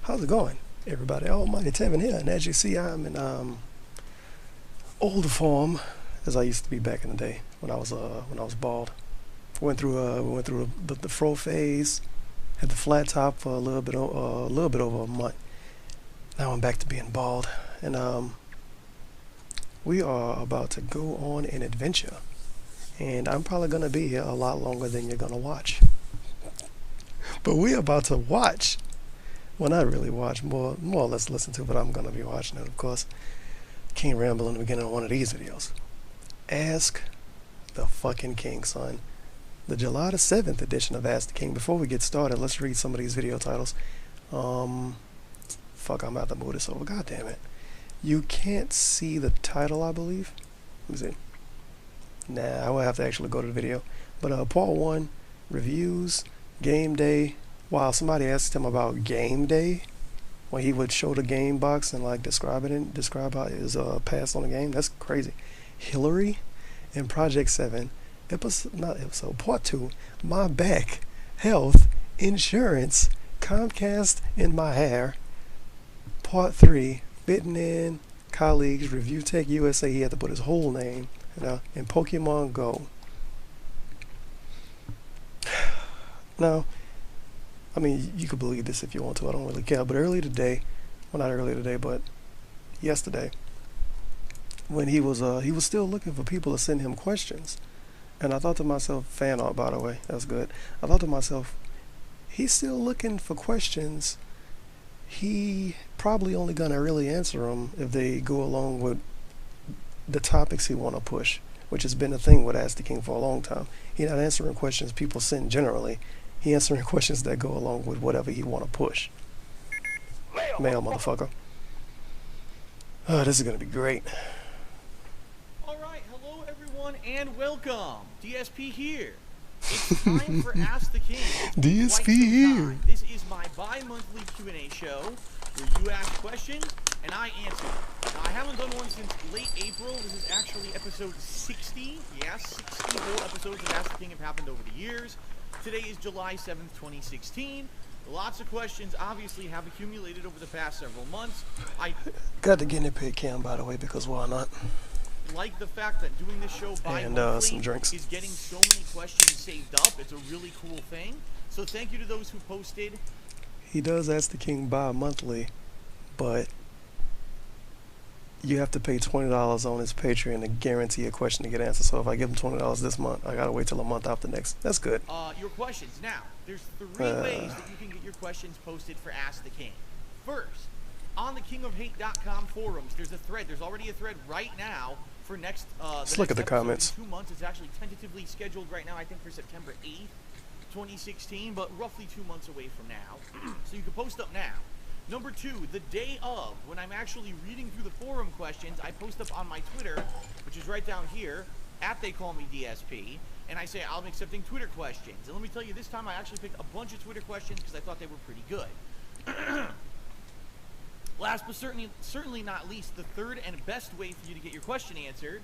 How's it going, everybody? Almighty Tevin here, and as you see, I'm in older form as I used to be back in the day when I was bald. We went through the fro phase, had the flat top for a little bit over a month. Now I'm back to being bald, and we are about to go on an adventure, and I'm probably gonna be here a lot longer than you're gonna watch. But we're about to watch. Well, not really watch, more or less listen to, but I'm going to be watching it, of course. King ramble in the beginning of one of these videos. Ask the fucking King, son. The July the 7th edition of Ask the King. Before we get started, let's read some of these video titles. Fuck, I'm about to move this over. God damn it. You can't see the title, I believe. Let me see. Nah, I will have to actually go to the video. But part 1, reviews, game day. Wow, somebody asked him about game day when he would show the game box and like describe how his pass on the game. That's crazy. Hillary and Project 7 part 2, my back, health, insurance, Comcast in my hair. Part 3, fitting in, colleagues, Review Tech USA. He had to put his whole name, and Pokemon Go. Now, I mean, you could believe this if you want to. I don't really care. But earlier today, well, not earlier today, but yesterday, when he was still looking for people to send him questions, and I thought to myself, fan art, by the way, that's good. I thought to myself, he's still looking for questions. He probably only gonna really answer them if they go along with the topics he want to push, which has been a thing with Ask the King for a long time. He's not answering questions people send generally. He answering questions that go along with whatever he want to push. Mail, motherfucker. Oh, this is going to be great. Alright, hello everyone and welcome. DSP here. It's time for Ask the King. DSP here. This is my bi-monthly Q&A show where you ask questions and I answer. Now, I haven't done one since late April. This is actually episode 60. Yes, 60 whole episodes of Ask the King have happened over the years. Today is July 7th, 2016. Lots of questions obviously have accumulated over the past several months. I got the guinea pig cam, by the way, because why not? Like the fact that doing this show bi-monthly some drinks. is getting so many questions saved up. It's a really cool thing. So thank you to those who posted. He does Ask the King bi-monthly, but you have to pay $20 on his Patreon to guarantee a question to get answered. So if I give him $20 this month, I gotta wait till a month after next. That's good. Your questions. Now, there's 3 ways that you can get your questions posted for Ask the King. First, on the kingofhate.com forums, there's a thread. There's already a thread right now for next. Let's look at the comments. In 2 months, it's actually tentatively scheduled right now. I think for September 8th, 2016, but roughly 2 months away from now. So you can post up now. Number 2, the day of, when I'm actually reading through the forum questions, I post up on my Twitter, which is right down here, @TheyCallMeDSP, and I say I'm accepting Twitter questions. And let me tell you, this time I actually picked a bunch of Twitter questions because I thought they were pretty good. Last but certainly not least, the third and best way for you to get your question answered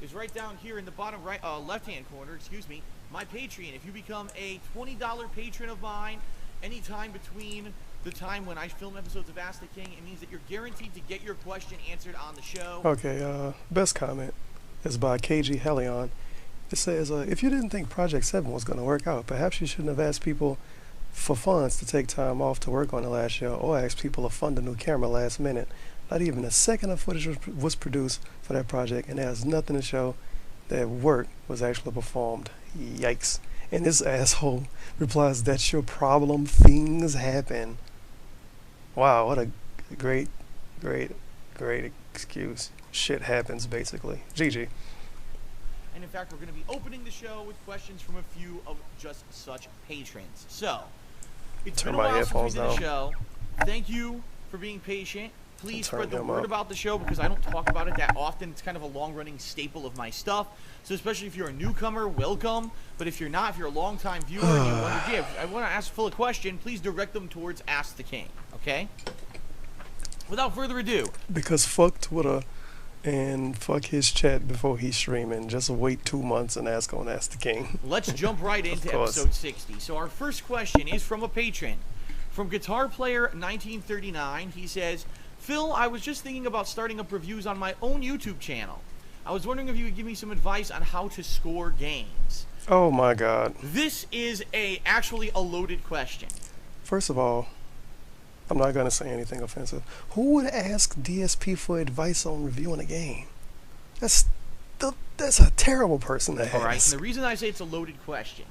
is right down here in the bottom right, left-hand corner, my Patreon. If you become a $20 patron of mine, anytime between the time when I film episodes of Ask the King, it means that you're guaranteed to get your question answered on the show. Okay, best comment is by KG Helion. It says, if you didn't think Project 7 was going to work out, perhaps you shouldn't have asked people for funds to take time off to work on it last year, or asked people to fund a new camera last minute. Not even a second of footage was produced for that project, and there's nothing to show that work was actually performed. Yikes. And this asshole replies, that's your problem, things happen. Wow, what a great excuse. Shit happens, basically. GG. And in fact, we're going to be opening the show with questions from a few of just such patrons. So, it's been a while since we did the show. Thank you for being patient. Please spread the word about the show because I don't talk about it that often. It's kind of a long-running staple of my stuff. So especially if you're a newcomer, welcome. But if you're not, if you're a long-time viewer and you want to I want to ask Phil a question, please direct them towards Ask the King, okay? Without further ado. Because fuck Twitter and fuck his chat before he's streaming. Just wait 2 months and ask the King. Let's jump right into episode 60. So our first question is from a patron. From Guitar Player 1939, he says, Phil, I was just thinking about starting up reviews on my own YouTube channel. I was wondering if you could give me some advice on how to score games. Oh my God. This is actually a loaded question. First of all, I'm not going to say anything offensive. Who would ask DSP for advice on reviewing a game? That's a terrible person to ask. All right, and the reason I say it's a loaded question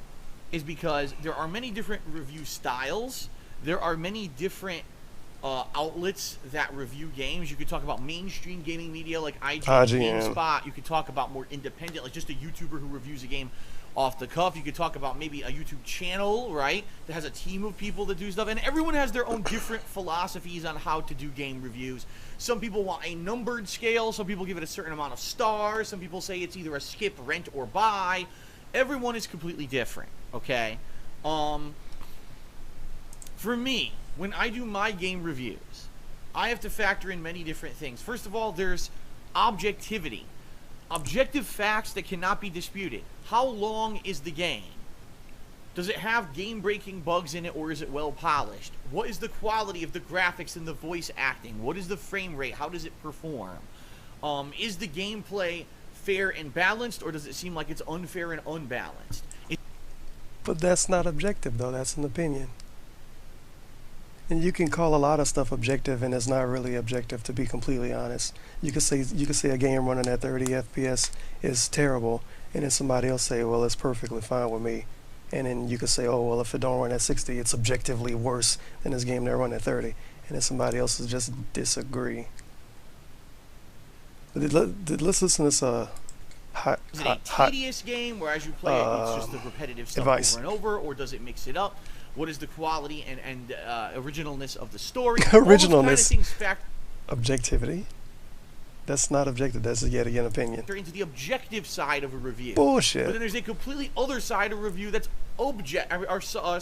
is because there are many different review styles. There are many different outlets that review games. You could talk about mainstream gaming media like IGN, GameSpot. You could talk about more independent, like just a YouTuber who reviews a game off the cuff. You could talk about maybe a YouTube channel, right, that has a team of people that do stuff. And everyone has their own different philosophies on how to do game reviews. Some people want a numbered scale. Some people give it a certain amount of stars. Some people say it's either a skip, rent, or buy. Everyone is completely different, okay? For me, when I do my game reviews, I have to factor in many different things. First of all, there's objectivity. Objective facts that cannot be disputed. How long is the game? Does it have game-breaking bugs in it, or is it well polished? What is the quality of the graphics and the voice acting? What is the frame rate? How does it perform? Is the gameplay fair and balanced, or does it seem like it's unfair and unbalanced? But that's not objective, though. That's an opinion. And you can call a lot of stuff objective, and it's not really objective, to be completely honest. You could say a game running at 30 FPS is terrible, and then somebody else say, well, it's perfectly fine with me. And then you could say, oh, well, if it don't run at 60, it's objectively worse than this game that run at 30. And then somebody else will just disagree. Let's listen to this Is it a tedious game where as you play it, it's just the repetitive stuff advice. over and over, or does it mix it up? What is the quality and originalness of the story? Originalness. All those kind of things Objectivity? That's not objective. That's yet again opinion. factor into the objective side of a review. Bullshit. But then there's a completely other side of a review that's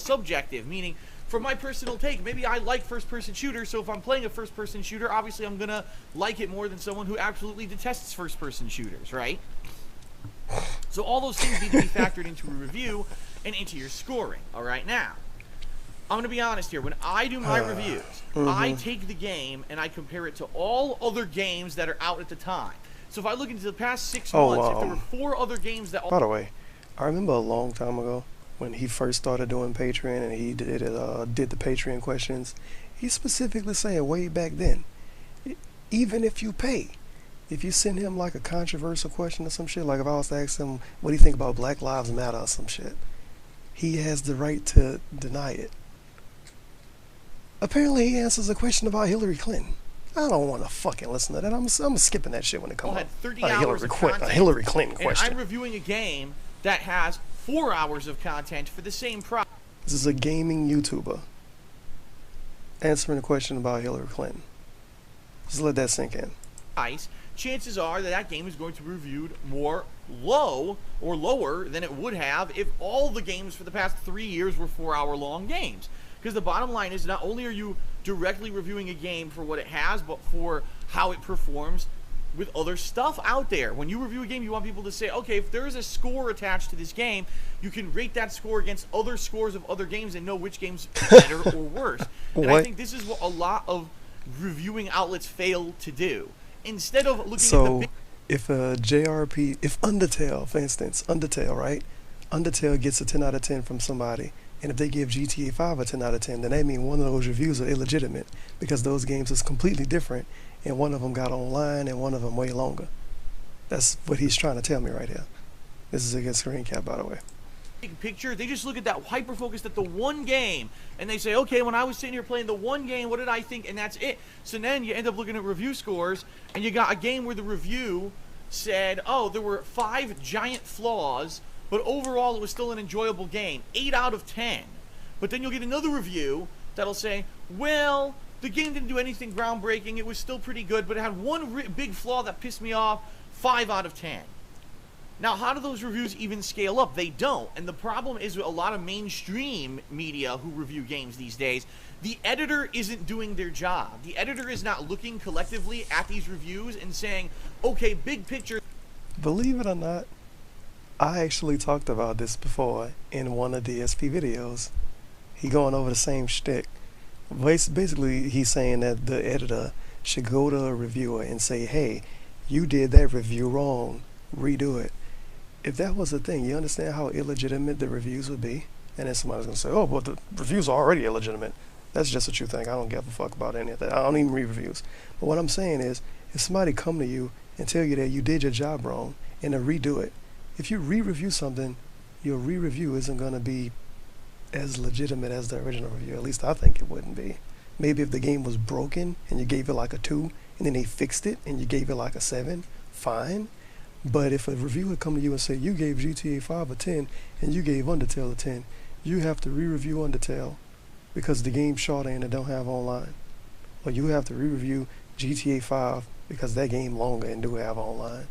subjective, meaning from my personal take, maybe I like first-person shooters, so if I'm playing a first-person shooter, obviously I'm going to like it more than someone who absolutely detests first-person shooters, right? So all those things need to be factored into a review and into your scoring, all right? Now, I'm going to be honest here. When I do my reviews, I take the game and I compare it to all other games that are out at the time. So if I look into the past 6 months, if there were 4 other games that... By the way, I remember a long time ago when he first started doing Patreon and he did the Patreon questions, he specifically said way back then, even if you pay, if you send him like a controversial question or some shit, like if I was to ask him, what do you think about Black Lives Matter or some shit, he has the right to deny it. Apparently he answers a question about Hillary Clinton. I don't want to fucking listen to that. I'm skipping that shit when it comes up. 30 hours of content, a Hillary Clinton question. And I'm reviewing a game that has 4 hours of content for the same price. This is a gaming YouTuber answering a question about Hillary Clinton. Just let that sink in. Chances are that game is going to be reviewed more lower than it would have if all the games for the past 3 years were 4-hour-long games. Because the bottom line is, not only are you directly reviewing a game for what it has, but for how it performs with other stuff out there. When you review a game, you want people to say, okay, if there is a score attached to this game, you can rate that score against other scores of other games and know which game's better or worse. And I think this is what a lot of reviewing outlets fail to do. Instead of looking at the big... if Undertale, for instance, right? Undertale gets a 10 out of 10 from somebody, and if they give GTA 5 a 10 out of 10, then that means one of those reviews are illegitimate because those games is completely different, and one of them got online and one of them way longer. That's what he's trying to tell me right here. This is a good screen cap, by the way. Big picture, they just look at that hyper-focused at the one game, and they say, okay, when I was sitting here playing the one game, what did I think? And that's it. So then you end up looking at review scores, and you got a game where the review said, oh, there were 5 giant flaws, but overall it was still an enjoyable game, 8 out of 10. But then you'll get another review that'll say, well, the game didn't do anything groundbreaking, it was still pretty good, but it had one big flaw that pissed me off, 5 out of 10. Now, how do those reviews even scale up? They don't. And the problem is with a lot of mainstream media who review games these days, the editor isn't doing their job. The editor is not looking collectively at these reviews and saying, okay, big picture. Believe it or not, I actually talked about this before in one of the DSP videos. He going over the same shtick. Basically, he's saying that the editor should go to a reviewer and say, hey, you did that review wrong, redo it. If that was the thing, you understand how illegitimate the reviews would be? And then somebody's going to say, oh, but the reviews are already illegitimate. That's just what you think. I don't give a fuck about any of that. I don't even read reviews. But what I'm saying is, if somebody come to you and tell you that you did your job wrong and to redo it, if you re-review something, your re-review isn't going to be as legitimate as the original review. At least I think it wouldn't be. Maybe if the game was broken and you gave it like a 2 and then they fixed it and you gave it like a 7, fine. But if a reviewer come to you and say you gave GTA 5 a 10 and you gave Undertale a 10, you have to re-review Undertale because the game's shorter and it don't have online. Or you have to re-review GTA 5 because that game longer and do have online.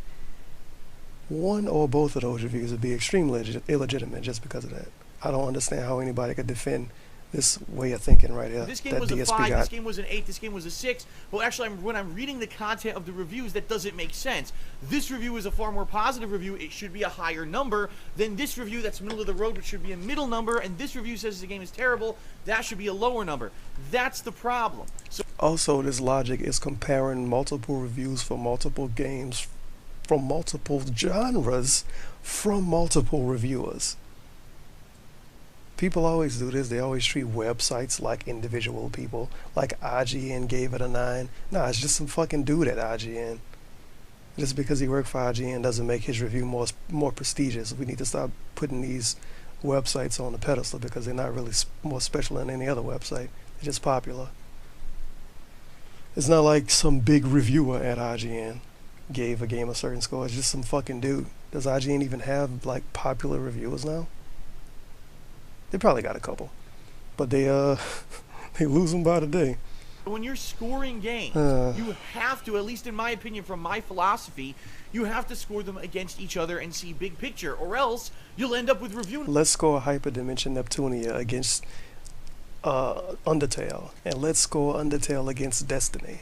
One or both of those reviews would be extremely illegitimate just because of that. I don't understand how anybody could defend this way of thinking right here. This game that was DSP a 5, got. this game was an 8, this game was a 6. But actually, when I'm reading the content of the reviews, that doesn't make sense. This review is a far more positive review. It should be a higher number than this review that's middle of the road, which should be a middle number. And this review says the game is terrible. That should be a lower number. That's the problem. So Also, this logic is comparing multiple reviews for multiple games from multiple genres from multiple reviewers. People always do this. They always treat websites like individual people. Like IGN gave it a 9. Nah, it's just some fucking dude at IGN. Just because he worked for IGN doesn't make his review more prestigious. We need to stop putting these websites on the pedestal because they're not really more special than any other website. They're just popular. It's not like some big reviewer at IGN gave a game a certain score. It's just some fucking dude. Does IGN even have like popular reviewers now? They probably got a couple, but they they lose them by the day. when you're scoring games, you have to, at least in my opinion, from my philosophy, you have to score them against each other and see big picture, or else you'll end up with review. Let's score Hyperdimension Neptunia against Undertale, and let's score Undertale against Destiny,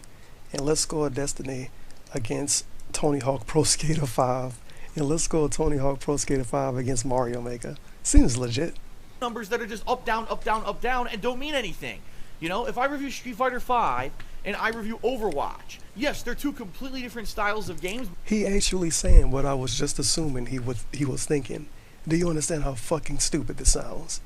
and let's score Destiny against Tony Hawk Pro Skater 5, and let's score Tony Hawk Pro Skater 5 against Mario Maker. Seems legit. Numbers that are just up, down, up, down, up, down, and don't mean anything. You know, if I review Street Fighter 5 and I review Overwatch, yes, they're two completely different styles of games. He actually saying what I was just assuming he was thinking. Do you understand how fucking stupid this sounds?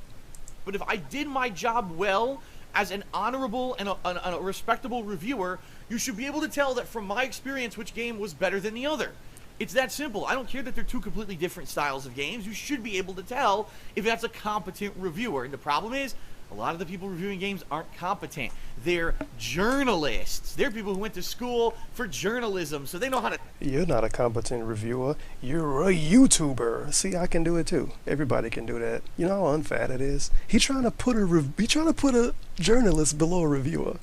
But if I did my job well as an honorable and a respectable reviewer, you should be able to tell that from my experience which game was better than the other. It's that simple. I don't care that they're two completely different styles of games. You should be able to tell if that's a competent reviewer. And the problem is, a lot of the people reviewing games aren't competent. They're journalists. They're people who went to school for journalism, so they know how to... You're not a competent reviewer. You're a YouTuber. See, I can do it too. Everybody can do that. You know how unfat it is? He's trying to put a journalist below a reviewer.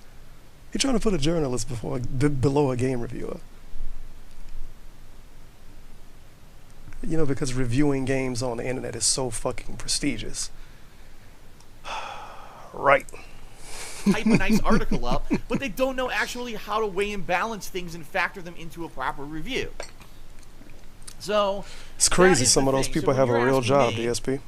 He's trying to put a journalist below a game reviewer. You know, because reviewing games on the internet is so fucking prestigious. Right. Type a nice article up, but they don't know actually how to weigh and balance things and factor them into a proper review. So it's crazy some of those people have a real job, DSP.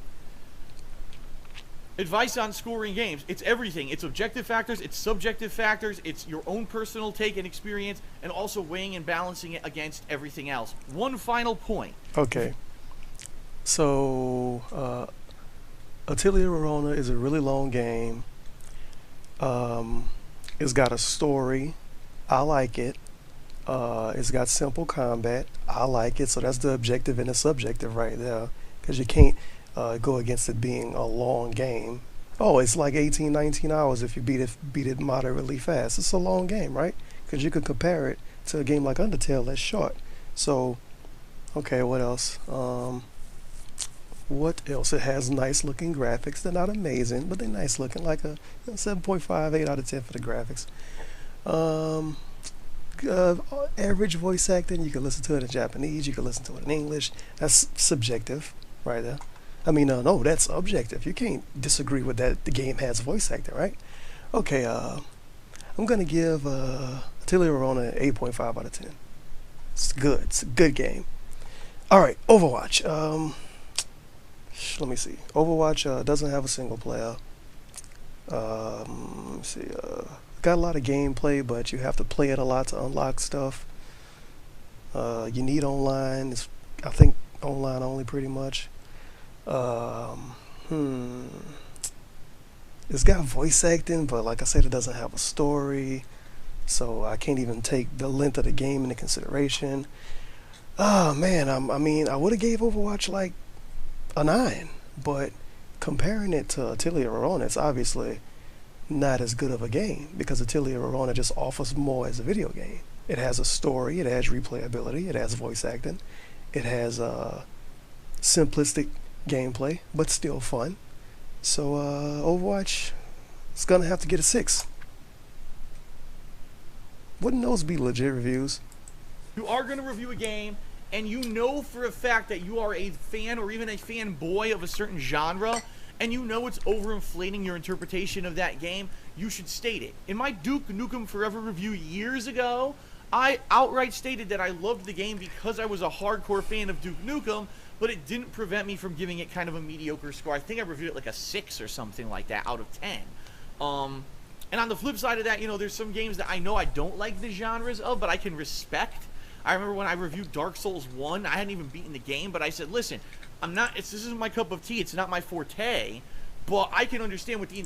Advice on scoring games. It's everything. It's objective factors, it's subjective factors, it's your own personal take and experience, and also weighing and balancing it against everything else. One final point. Okay. So, Atelier Rorona is a really long game. It's got a story. I like it. It's got simple combat. I like it. So that's the objective and the subjective right there. Because you can't go against it being a long game. Oh, it's like 18, 19 hours if you beat it moderately fast. It's a long game, right? Because you could compare it to a game like Undertale that's short. So, okay, what else? What else? It has nice looking graphics. They're not amazing, but they're nice looking, like a 7.58 out of 10 for the graphics. Average voice acting, you can listen to it in Japanese, you can listen to it in English. That's subjective right there. I mean, no, that's objective. You can't disagree with that. The game has voice acting, right? Okay, I'm going to give Atelier Rorona an 8.5 out of 10. It's good. It's a good game. Alright, Overwatch. Let me see. Overwatch doesn't have a single player. Let's see, got a lot of gameplay, but you have to play it a lot to unlock stuff. You need online. It's, I think, online only pretty much. It's got voice acting, but like I said, it doesn't have a story, so I can't even take the length of the game into consideration. Oh man, I mean, I would have gave Overwatch like a 9, but comparing it to Atelier Rorona, it's obviously not as good of a game because Atelier Rorona just offers more as a video game. It has a story, it has replayability, it has voice acting, it has simplistic gameplay, but still fun. So Overwatch is gonna have to get a 6. Wouldn't those be legit reviews? You are going to review a game, and you know for a fact that you are a fan or even a fanboy of a certain genre, and you know it's overinflating your interpretation of that game, you should state it. In my Duke Nukem Forever review years ago, I outright stated that I loved the game because I was a hardcore fan of Duke Nukem, but it didn't prevent me from giving it kind of a mediocre score. I think I reviewed it like a 6 or something like that out of 10. And on the flip side of that, you know, there's some games that I know I don't like the genres of, but I can respect. I remember when I reviewed Dark Souls 1, I hadn't even beaten the game, but I said, listen, this isn't my cup of tea, it's not my forte, but I can understand what the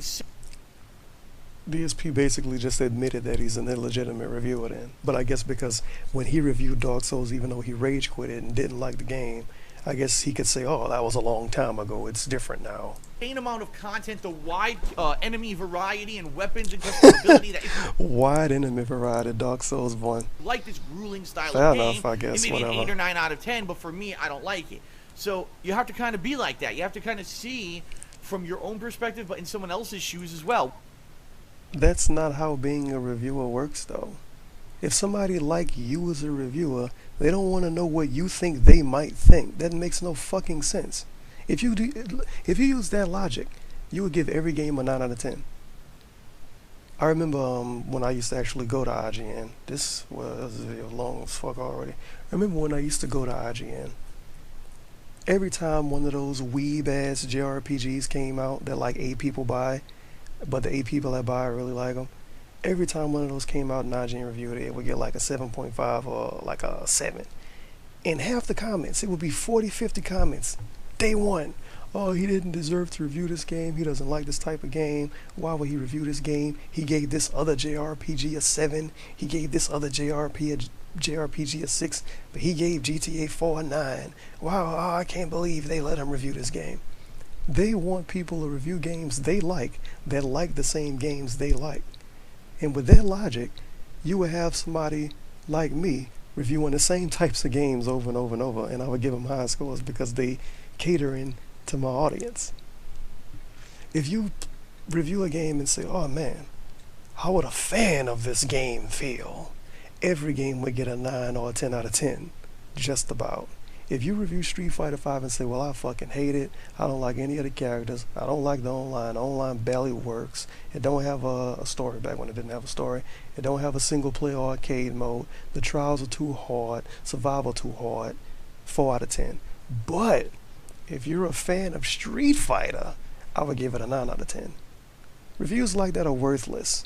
DSP basically just admitted that he's an illegitimate reviewer then. But I guess because when he reviewed Dark Souls, even though he rage quit it and didn't like the game, I guess he could say, oh, that was a long time ago, it's different now. Insane amount of content, the wide enemy variety and weapons and customability that wide enemy variety, Dark Souls 1. Like this grueling style Fair of game, enough, I guess, it may be whatever. an 8 or 9 out of 10, but for me, I don't like it. So you have to kind of be like that. You have to kind of see from your own perspective, but in someone else's shoes as well. That's not how being a reviewer works, though. If somebody like you as a reviewer, they don't want to know what you think they might think. That makes no fucking sense. If you use that logic, you would give every game a 9 out of 10. I remember when I used to actually go to IGN. This was a video long as fuck already. I remember when I used to go to IGN. Every time one of those weeb ass JRPGs came out that like 8 people buy, but the 8 people that buy really like them. Every time one of those came out in IGN review, it would get like a 7.5 or like a 7. In half the comments, it would be 40, 50 comments. Day one. Oh, he didn't deserve to review this game. He doesn't like this type of game. Why would he review this game? He gave this other JRPG a 7. He gave this other JRPG a 6. But he gave GTA 4 a 9. Wow, oh, I can't believe they let him review this game. They want people to review games they like that like the same games they like. And with that logic, you would have somebody like me reviewing the same types of games over and over and over, and I would give them high scores because they catering to my audience. If you review a game and say, oh man, how would a fan of this game feel? Every game would get a 9 or a 10 out of 10, just about. If you review Street Fighter V and say, well, I fucking hate it, I don't like any of the characters, I don't like the online barely works, it don't have a story back when it didn't have a story, it don't have a single player arcade mode, the trials are too hard, survival too hard, 4 out of 10. But if you're a fan of Street Fighter, I would give it a 9 out of 10. Reviews like that are worthless.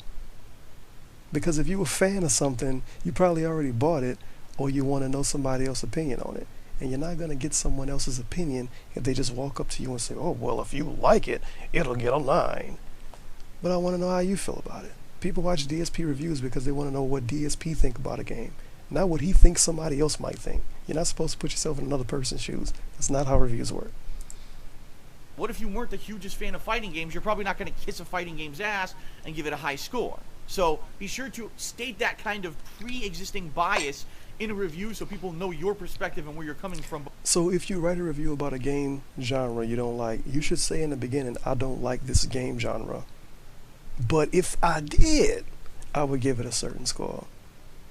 Because if you're a fan of something, you probably already bought it, or you want to know somebody else's opinion on it. And you're not going to get someone else's opinion if they just walk up to you and say, oh, well, if you like it, it'll get a 9. But I want to know how you feel about it. People watch DSP reviews because they want to know what DSP think about a game, not what he thinks somebody else might think. You're not supposed to put yourself in another person's shoes. That's not how reviews work. What if you weren't the hugest fan of fighting games? You're probably not going to kiss a fighting game's ass and give it a high score. So be sure to state that kind of pre-existing bias in a review so people know your perspective and where you're coming from. So if you write a review about a game genre you don't like, you should say in the beginning, I don't like this game genre. But if I did, I would give it a certain score.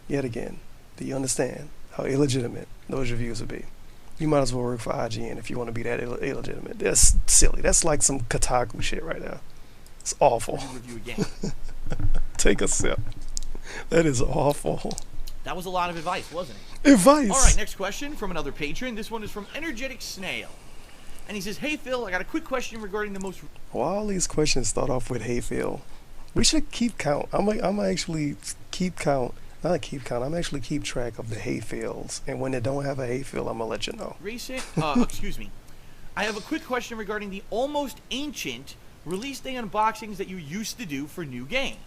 Yet again, do you understand how illegitimate those reviews would be? You might as well work for IGN if you want to be that illegitimate. That's silly. That's like some Kotaku shit right now. It's awful. Review again. Take a sip. That is awful. That was a lot of advice, wasn't it? Advice. All right, next question from another patron. This one is from Energetic Snail. And he says, "Hey Phil, I got a quick question regarding the most." Well, all these questions start off with "Hey Phil." We should keep count. I'm actually keep count. Not keep count. I'm actually keep track of the "Hey Phils." And when they don't have a "Hey Phil," I'm gonna let you know. Racing. Excuse me. I have a quick question regarding the almost ancient release day unboxings that you used to do for new games.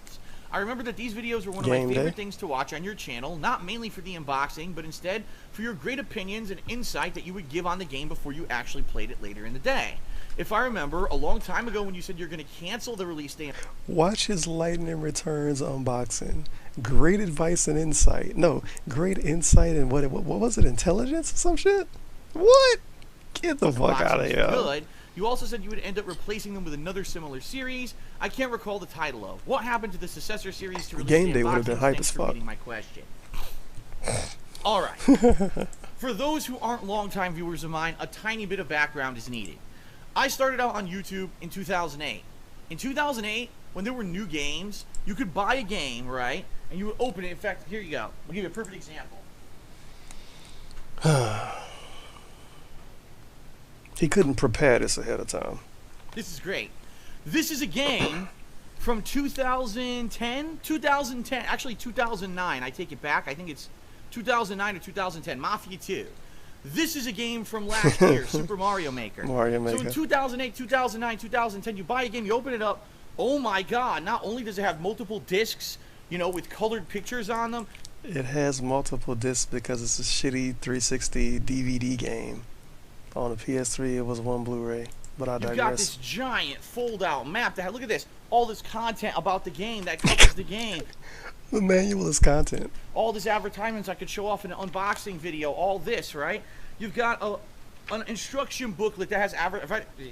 I remember that these videos were one of my favorite things to watch on your channel, not mainly for the unboxing, but instead for your great opinions and insight that you would give on the game before you actually played it later in the day. If I remember, a long time ago when you said you're going to cancel the release day... Watch his Lightning Returns unboxing. Great advice and insight. No, great insight and what was it, intelligence or some shit? What? Get the fuck out of here. Good. You also said you would end up replacing them with another similar series. I can't recall the title of. What happened to the successor series to release Game Day would have been hype as fuck. My question. All right. For those who aren't longtime viewers of mine, a tiny bit of background is needed. I started out on YouTube in 2008. In 2008, when there were new games, you could buy a game, right? And you would open it. In fact, here you go. I'll give you a perfect example. He couldn't prepare this ahead of time. This is great. This is a game from 2010, actually 2009. I take it back. I think it's 2009 or 2010. Mafia 2. This is a game from last year, Super Mario Maker. Mario Maker. So in 2008, 2009, 2010, you buy a game, you open it up. Oh my God! Not only does it have multiple discs, you know, with colored pictures on them. It has multiple discs because it's a shitty 360 DVD game. On the PS3, it was one Blu-ray, but I digress. You've got this giant fold-out map that, look at this, all this content about the game that covers the game. The manual is content. All this advertisements I could show off in an unboxing video, all this, right? You've got an instruction booklet that has,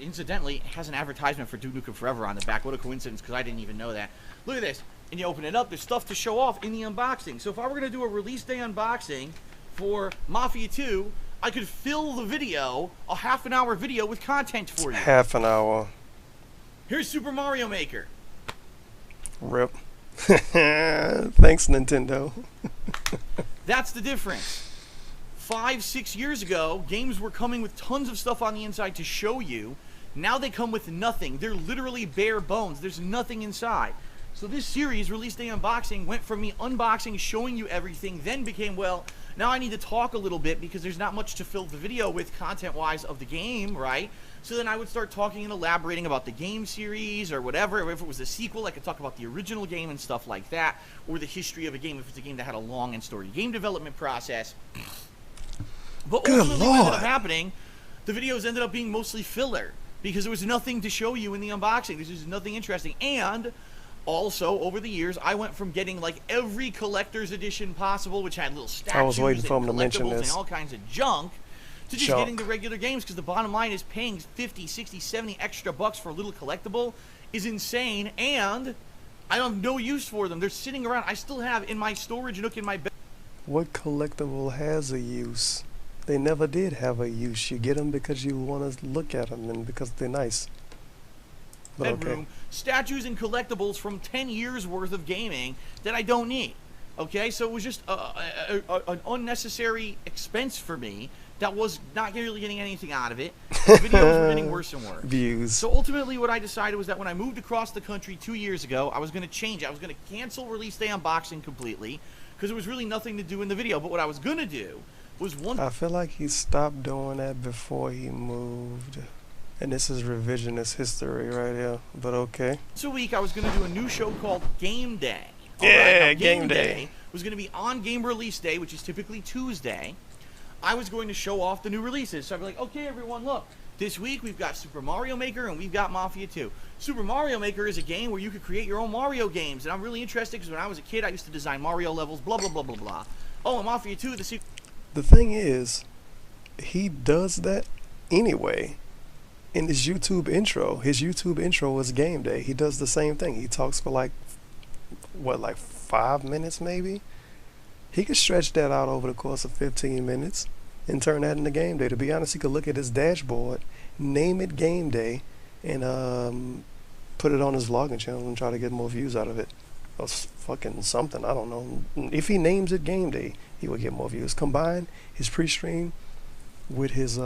incidentally, it has an advertisement for Duke Nukem Forever on the back. What a coincidence, because I didn't even know that. Look at this. And you open it up, there's stuff to show off in the unboxing. So if I were going to do a release day unboxing for Mafia 2, I could fill the video, a half-an-hour video with content for you. Half an hour. Here's Super Mario Maker. Rip. Thanks, Nintendo. That's the difference. 5-6 years ago, games were coming with tons of stuff on the inside to show you. Now they come with nothing. They're literally bare bones. There's nothing inside. So this series, Release Day Unboxing, went from me unboxing, showing you everything, then became, well, now I need to talk a little bit because there's not much to fill the video with content-wise of the game, right? So then I would start talking and elaborating about the game series or whatever. Or if it was a sequel, I could talk about the original game and stuff like that, or the history of a game if it's a game that had a long and storied game development process. But ultimately what ended up happening, the videos ended up being mostly filler because there was nothing to show you in the unboxing. There's just nothing interesting. And also, over the years, I went from getting like every collector's edition possible, which had little statues I was waiting for him to mention this. And all kinds of junk, to just getting the regular games, because the bottom line is paying 50, 60, 70 extra bucks for a little collectible is insane, and I don't have no use for them. They're sitting around. I still have in my storage nook in my bed. What collectible has a use? They never did have a use. You get them because you want to look at them and because they're nice. But bedroom, statues and collectibles from 10 years worth of gaming that I don't need. Okay, so it was just an unnecessary expense for me that was not really getting anything out of it. The videos were getting worse and worse. Views. So ultimately what I decided was that when I moved across the country 2 years ago, I was going to change it. I was going to cancel Release Day Unboxing completely because there was really nothing to do in the video. But what I was going to do was I feel like he stopped doing that before he moved. And this is revisionist history right here, but okay. Once a week, I was going to do a new show called Game Day. Yeah, Game Day was going to be on game release day, which is typically Tuesday. I was going to show off the new releases. So I'd be like, okay, everyone, look. This week, we've got Super Mario Maker, and we've got Mafia 2. Super Mario Maker is a game where you could create your own Mario games. And I'm really interested because when I was a kid, I used to design Mario levels, blah, blah, blah, blah, blah. Oh, and Mafia 2, the sequel. The thing is, he does that anyway. In his YouTube intro was Game Day. He does the same thing. He talks for like 5 minutes maybe? He could stretch that out over the course of 15 minutes and turn that into Game Day. To be honest, he could look at his dashboard, name it Game Day, and put it on his vlogging channel and try to get more views out of it. Or fucking something, I don't know. If he names it Game Day, he would get more views. Combine his pre-stream with his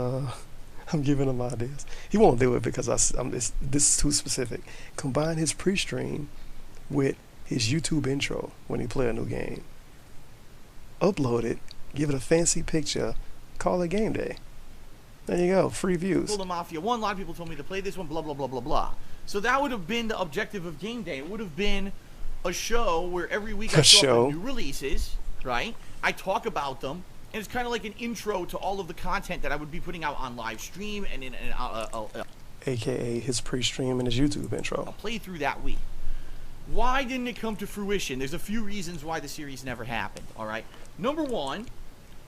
I'm giving him ideas. He won't do it because this is too specific. Combine his pre-stream with his YouTube intro when he play a new game. Upload it, give it a fancy picture, call it game day. There you go, free views. The Mafia 1, a lot of people told me to play this one, blah, blah, blah, blah, blah. So that would have been the objective of game day. It would have been a show where every week I show up with new releases, right? I talk about them, and it's kind of like an intro to all of the content that I would be putting out on live stream and in AKA his pre-stream and his YouTube intro. I'll play through that week. Why didn't it come to fruition? There's a few reasons why the series never happened, all right? Number one,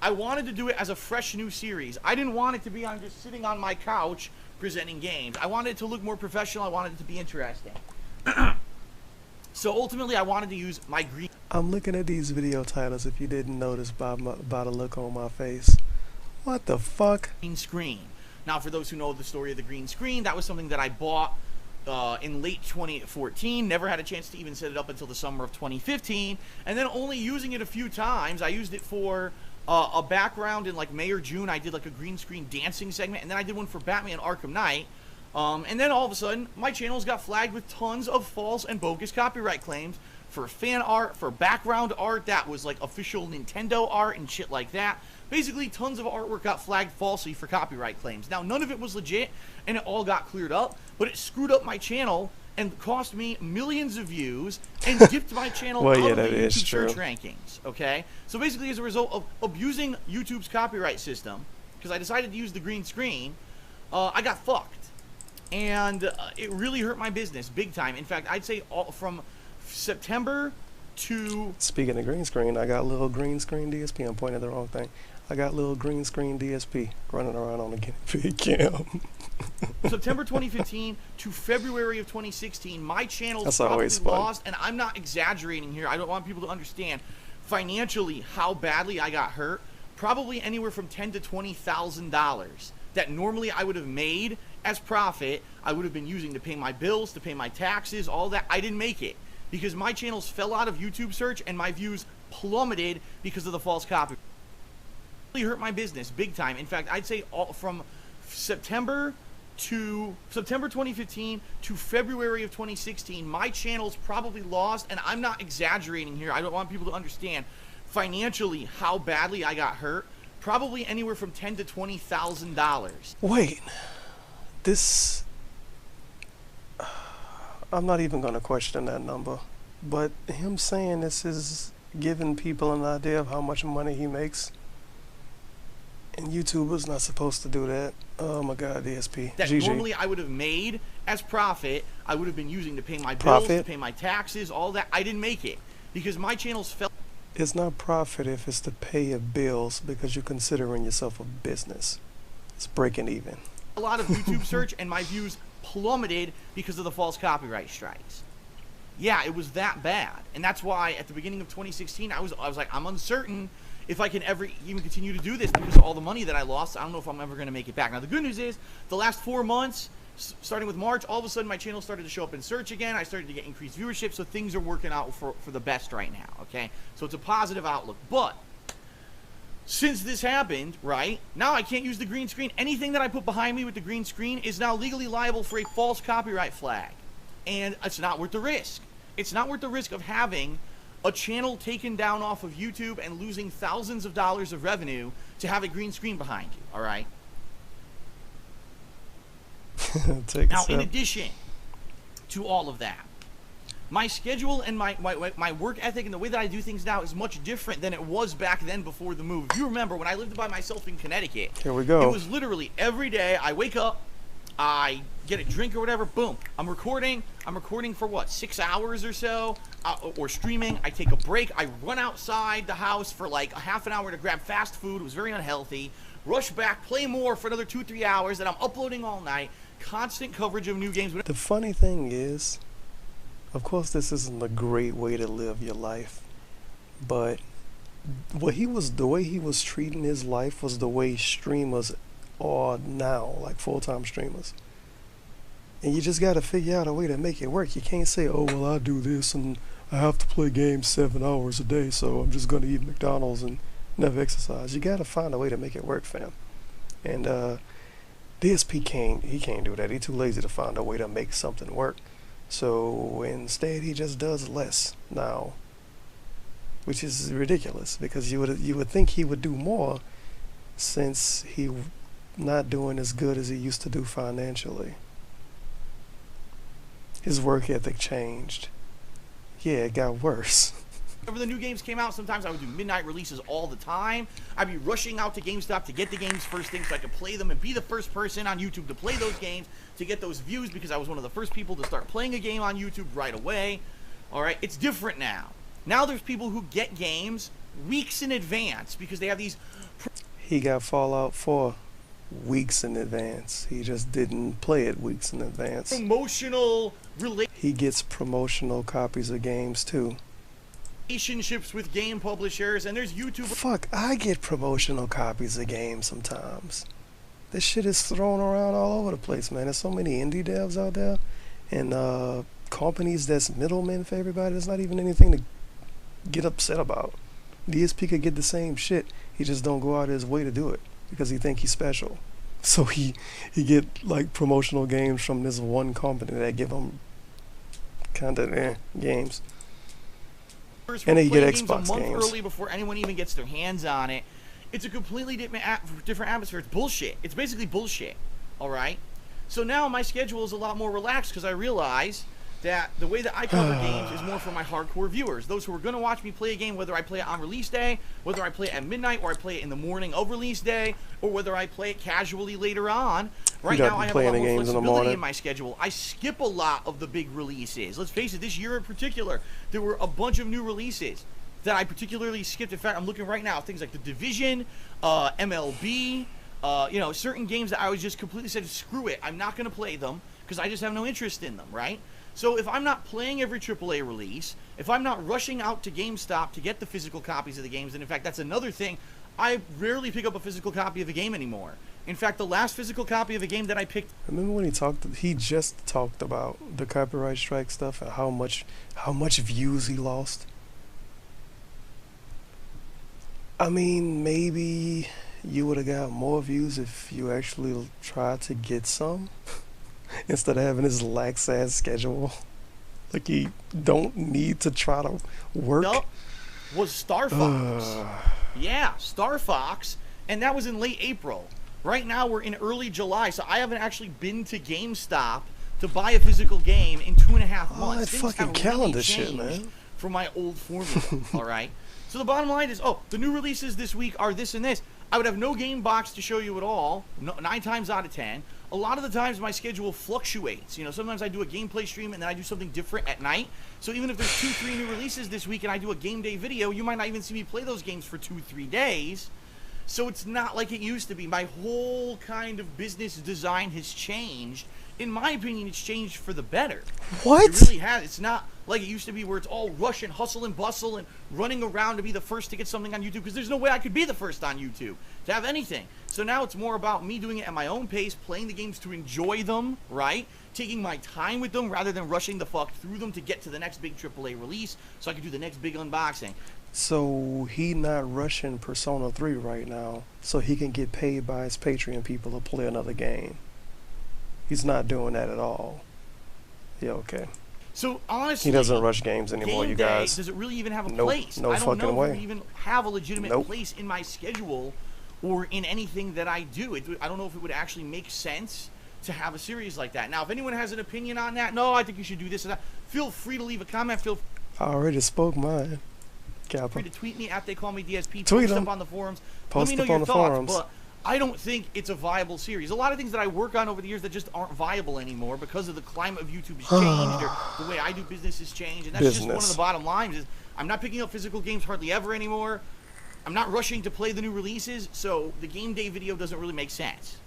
I wanted to do it as a fresh new series. I didn't want it to be on just sitting on my couch presenting games. I wanted it to look more professional. I wanted it to be interesting. So ultimately, I wanted to use my green... I'm looking at these video titles, if you didn't notice by the look on my face. What the fuck? Green screen. Now, for those who know the story of the green screen, that was something that I bought in late 2014. Never had a chance to even set it up until the summer of 2015. And then only using it a few times. I used it for a background in like May or June. I did like a green screen dancing segment. And then I did one for Batman Arkham Knight. And then all of a sudden, my channels got flagged with tons of false and bogus copyright claims for fan art, for background art that was like official Nintendo art and shit like that. Basically, tons of artwork got flagged falsely for copyright claims. Now, none of it was legit, and it all got cleared up, but it screwed up my channel and cost me millions of views and dipped my channel out of the YouTube search rankings, okay? So basically, as a result of abusing YouTube's copyright system, because I decided to use the green screen, I got fucked. And it really hurt my business big time. In fact, I'd say from September to... Speaking of green screen, I got a little green screen DSP. I'm pointing at the wrong thing. I got little green screen DSP running around on the guinea pig cam. September 2015 to February of 2016, my channel's probably lost, and I'm not exaggerating here. I don't want people to understand financially how badly I got hurt. Probably anywhere from $10,000 to $20,000 that normally I would have made as profit. I would have been using to pay my bills, to pay my taxes, all that. I didn't make it because my channels fell out of YouTube search and my views plummeted because of the false copy. Really hurt my business big time. In fact, I'd say from September 2015 to February of 2016, my channel's probably lost, and I'm not exaggerating here. I don't want people to understand financially how badly I got hurt. Probably anywhere from $10,000 to $20,000. Wait, this... I'm not even going to question that number, but him saying this is giving people an idea of how much money he makes, and YouTubers not supposed to do that. Oh my God, DSP. That GG. Normally I would have made as profit. I would have been using to pay my bills, to pay my taxes, all that. I didn't make it because my channels fell. It's not profit if it's to pay your bills because you're considering yourself a business. It's breaking even. A lot of YouTube search and my views plummeted because of the false copyright strikes. Yeah, it was that bad. And that's why at the beginning of 2016, I was like, I'm uncertain if I can ever even continue to do this because of all the money that I lost. I don't know if I'm ever going to make it back. Now, the good news is the last 4 months, starting with March, all of a sudden my channel started to show up in search again. I started to get increased viewership, so things are working out for the best right now, okay? So it's a positive outlook. But since this happened, right, now I can't use the green screen. Anything that I put behind me with the green screen is now legally liable for a false copyright flag. And it's not worth the risk. It's not worth the risk of having a channel taken down off of YouTube and losing thousands of dollars of revenue to have a green screen behind you, all right? Now, in addition to all of that, my schedule and my work ethic and the way that I do things now is much different than it was back then before the move. If you remember, when I lived by myself in Connecticut, here we go. It was literally every day I wake up, I get a drink or whatever, boom, I'm recording for what, 6 hours or so, or streaming. I take a break, I run outside the house for like a half an hour to grab fast food. It was very unhealthy. Rush back, play more for another 2-3 hours, and I'm uploading all night. Constant coverage of new games. The funny thing is, of course this isn't a great way to live your life, but the way he was treating his life was the way streamers are now, like full-time streamers. And you just got to figure out a way to make it work. You can't say, oh, well, I do this and I have to play games 7 hours a day, so I'm just going to eat McDonald's and never exercise. You got to find a way to make it work, fam. And DSP can't do that. He's too lazy to find a way to make something work. So instead, he just does less now, which is ridiculous because you would think he would do more, since he not doing as good as he used to do financially. His work ethic changed. Yeah, it got worse. Whenever the new games came out, sometimes I would do midnight releases all the time. I'd be rushing out to GameStop to get the games first thing so I could play them and be the first person on YouTube to play those games to get those views, because I was one of the first people to start playing a game on YouTube right away. Alright, it's different now. Now there's people who get games weeks in advance because they have these... He got Fallout 4 weeks in advance. He just didn't play it weeks in advance. Promotional He gets promotional copies of games too. relationships with game publishers, and there's YouTube. Fuck, I get promotional copies of games sometimes. This shit is thrown around all over the place, man. There's so many indie devs out there, and companies that's middlemen for everybody. There's not even anything to get upset about. DSP could get the same shit. He just don't go out of his way to do it because he think he's special. So he get like promotional games from this one company that give him kind of games. And then you get Xbox a month games early before anyone even gets their hands on it. It's a completely different atmosphere. It's bullshit. It's basically bullshit. All right. So now my schedule is a lot more relaxed because I realize that the way that I cover games is more for my hardcore viewers, those who are going to watch me play a game, whether I play it on release day, whether I play it at midnight, or I play it in the morning of release day, or whether I play it casually later on. Right now I have a lot more flexibility in my schedule. I skip a lot of the big releases. Let's face it, this year in particular, there were a bunch of new releases that I particularly skipped. In fact, I'm looking right now, things like The Division, MLB, you know, certain games that I was just completely said, screw it, I'm not going to play them because I just have no interest in them, right? So if I'm not playing every AAA release, if I'm not rushing out to GameStop to get the physical copies of the games, and in fact, that's another thing, I rarely pick up a physical copy of a game anymore. In fact, the last physical copy of a game that I picked... Remember when he just talked about the copyright strike stuff and how much views he lost? I mean, maybe you would have got more views if you actually tried to get some. Instead of having this lax ass schedule, like you don't need to try to work. Nope. Was Star Fox. Yeah, Star Fox, and that was in late April. Right now we're in early July, so I haven't actually been to GameStop to buy a physical game in 2.5 months. That fucking calendar shit, man. From my old formula, all right? So the bottom line is, the new releases this week are this and this. I would have no game box to show you at all, 9 times out of 10. A lot of the times my schedule fluctuates. You know, sometimes I do a gameplay stream and then I do something different at night. So even if there's 2-3 new releases this week and I do a game day video, you might not even see me play those games for 2-3 days. So it's not like it used to be. My whole kind of business design has changed. In my opinion, it's changed for the better. What? It really has. It's not like it used to be where it's all rush and hustle and bustle and running around to be the first to get something on YouTube, because there's no way I could be the first on YouTube to have anything. So now it's more about me doing it at my own pace, playing the games to enjoy them, right? Taking my time with them rather than rushing the fuck through them to get to the next big AAA release so I can do the next big unboxing. So he not rushing Persona 3 right now so he can get paid by his Patreon people to play another game. He's not doing that at all. Yeah, okay. So honestly, he doesn't rush games anymore, game you guys. Day, does it really even have a place? No I don't fucking know way. if it even have a legitimate place in my schedule or in anything that I do. I don't know if it would actually make sense to have a series like that. Now, if anyone has an opinion on that, no, I think you should do this and that, feel free to leave a comment. I already spoke mine. Feel free to tweet me at TheyCallMeDSP. Tweet post them. up on the forums. Post Let me know up your on the thoughts, forums. But I don't think it's a viable series. A lot of things that I work on over the years that just aren't viable anymore because of the climate of YouTube has changed, or the way I do business has changed, and that's just one of the bottom lines. Is I'm not picking up physical games hardly ever anymore. I'm not rushing to play the new releases, so the game day video doesn't really make sense.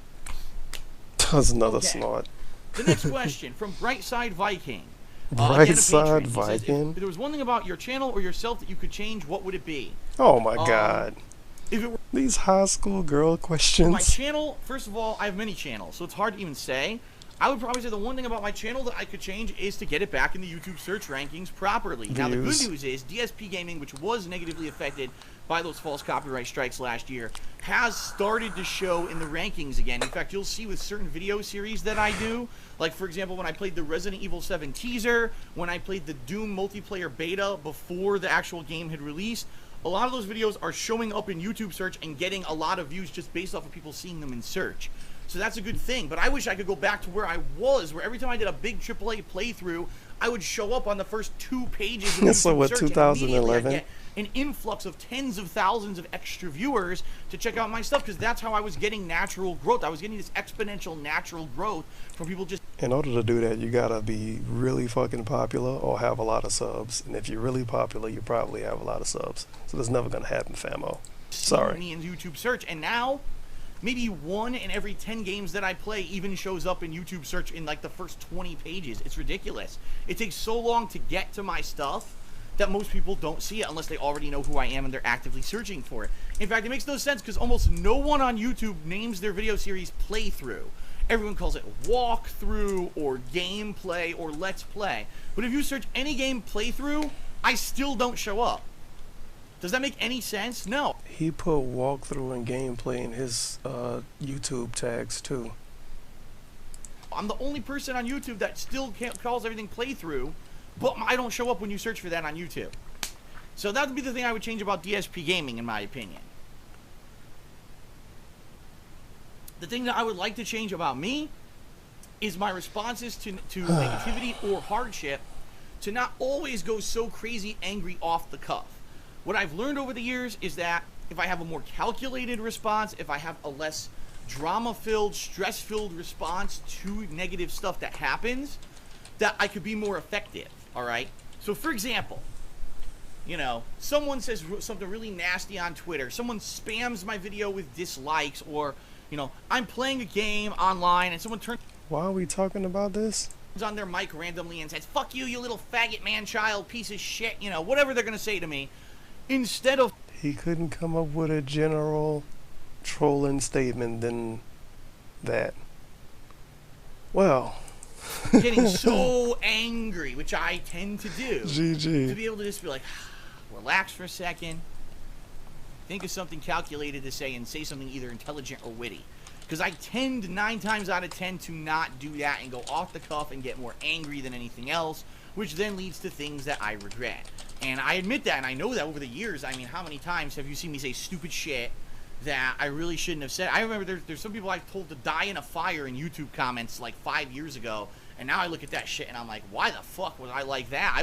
That's another snort. The next question from Brightside Viking. Brightside Viking. Viking. Says, if there was one thing about your channel or yourself that you could change, what would it be? Oh my god. If it were these high school girl questions. My channel, first of all, I have many channels, so it's hard to even say. I would probably say the one thing about my channel that I could change is to get it back in the YouTube search rankings properly. Now, the good news is DSP Gaming, which was negatively affected by those false copyright strikes last year, has started to show in the rankings again. In fact, you'll see with certain video series that I do, like, for example, when I played the Resident Evil 7 teaser, when I played the Doom multiplayer beta before the actual game had released, a lot of those videos are showing up in YouTube search and getting a lot of views just based off of people seeing them in search. So that's a good thing, but I wish I could go back to where I was, where every time I did a big AAA playthrough, I would show up on the first 2 pages of YouTube So what, search, 2011? and get an influx of tens of thousands of extra viewers to check out my stuff, because that's how I was getting natural growth. I was getting this exponential natural growth from people just... In order to do that, you gotta be really fucking popular or have a lot of subs. And if you're really popular, you probably have a lot of subs. So that's never gonna happen, famo. Sorry. Me in YouTube search, and now maybe 1 in every 10 games that I play even shows up in YouTube search in like the first 20 pages. It's ridiculous. It takes so long to get to my stuff that most people don't see it unless they already know who I am and they're actively searching for it. In fact, it makes no sense because almost no one on YouTube names their video series playthrough. Everyone calls it walkthrough or gameplay or let's play. But if you search any game playthrough, I still don't show up. Does that make any sense? No. He put walkthrough and gameplay in his YouTube tags too. I'm the only person on YouTube that still calls everything playthrough, but I don't show up when you search for that on YouTube. So that would be the thing I would change about DSP Gaming, in my opinion. The thing that I would like to change about me is my responses to negativity or hardship to not always go so crazy angry off the cuff. What I've learned over the years is that if I have a more calculated response, if I have a less drama-filled, stress-filled response to negative stuff that happens, that I could be more effective, all right? So, for example, you know, someone says something really nasty on Twitter, someone spams my video with dislikes, or, you know, I'm playing a game online and someone turns... Why are we talking about this? ...on their mic randomly and says, fuck you, you little faggot man-child piece of shit, you know, whatever they're going to say to me. Instead of... He couldn't come up with a general trolling statement than that. Well... getting so angry, which I tend to do. GG. To be able to just be like, relax for a second, think of something calculated to say, and say something either intelligent or witty. Because I tend 9 times out of 10 to not do that and go off the cuff and get more angry than anything else, which then leads to things that I regret. And I admit that, and I know that over the years. I mean, how many times have you seen me say stupid shit that I really shouldn't have said? I remember there's some people I've told to die in a fire in YouTube comments like 5 years ago, and now I look at that shit and I'm like, why the fuck was I like that?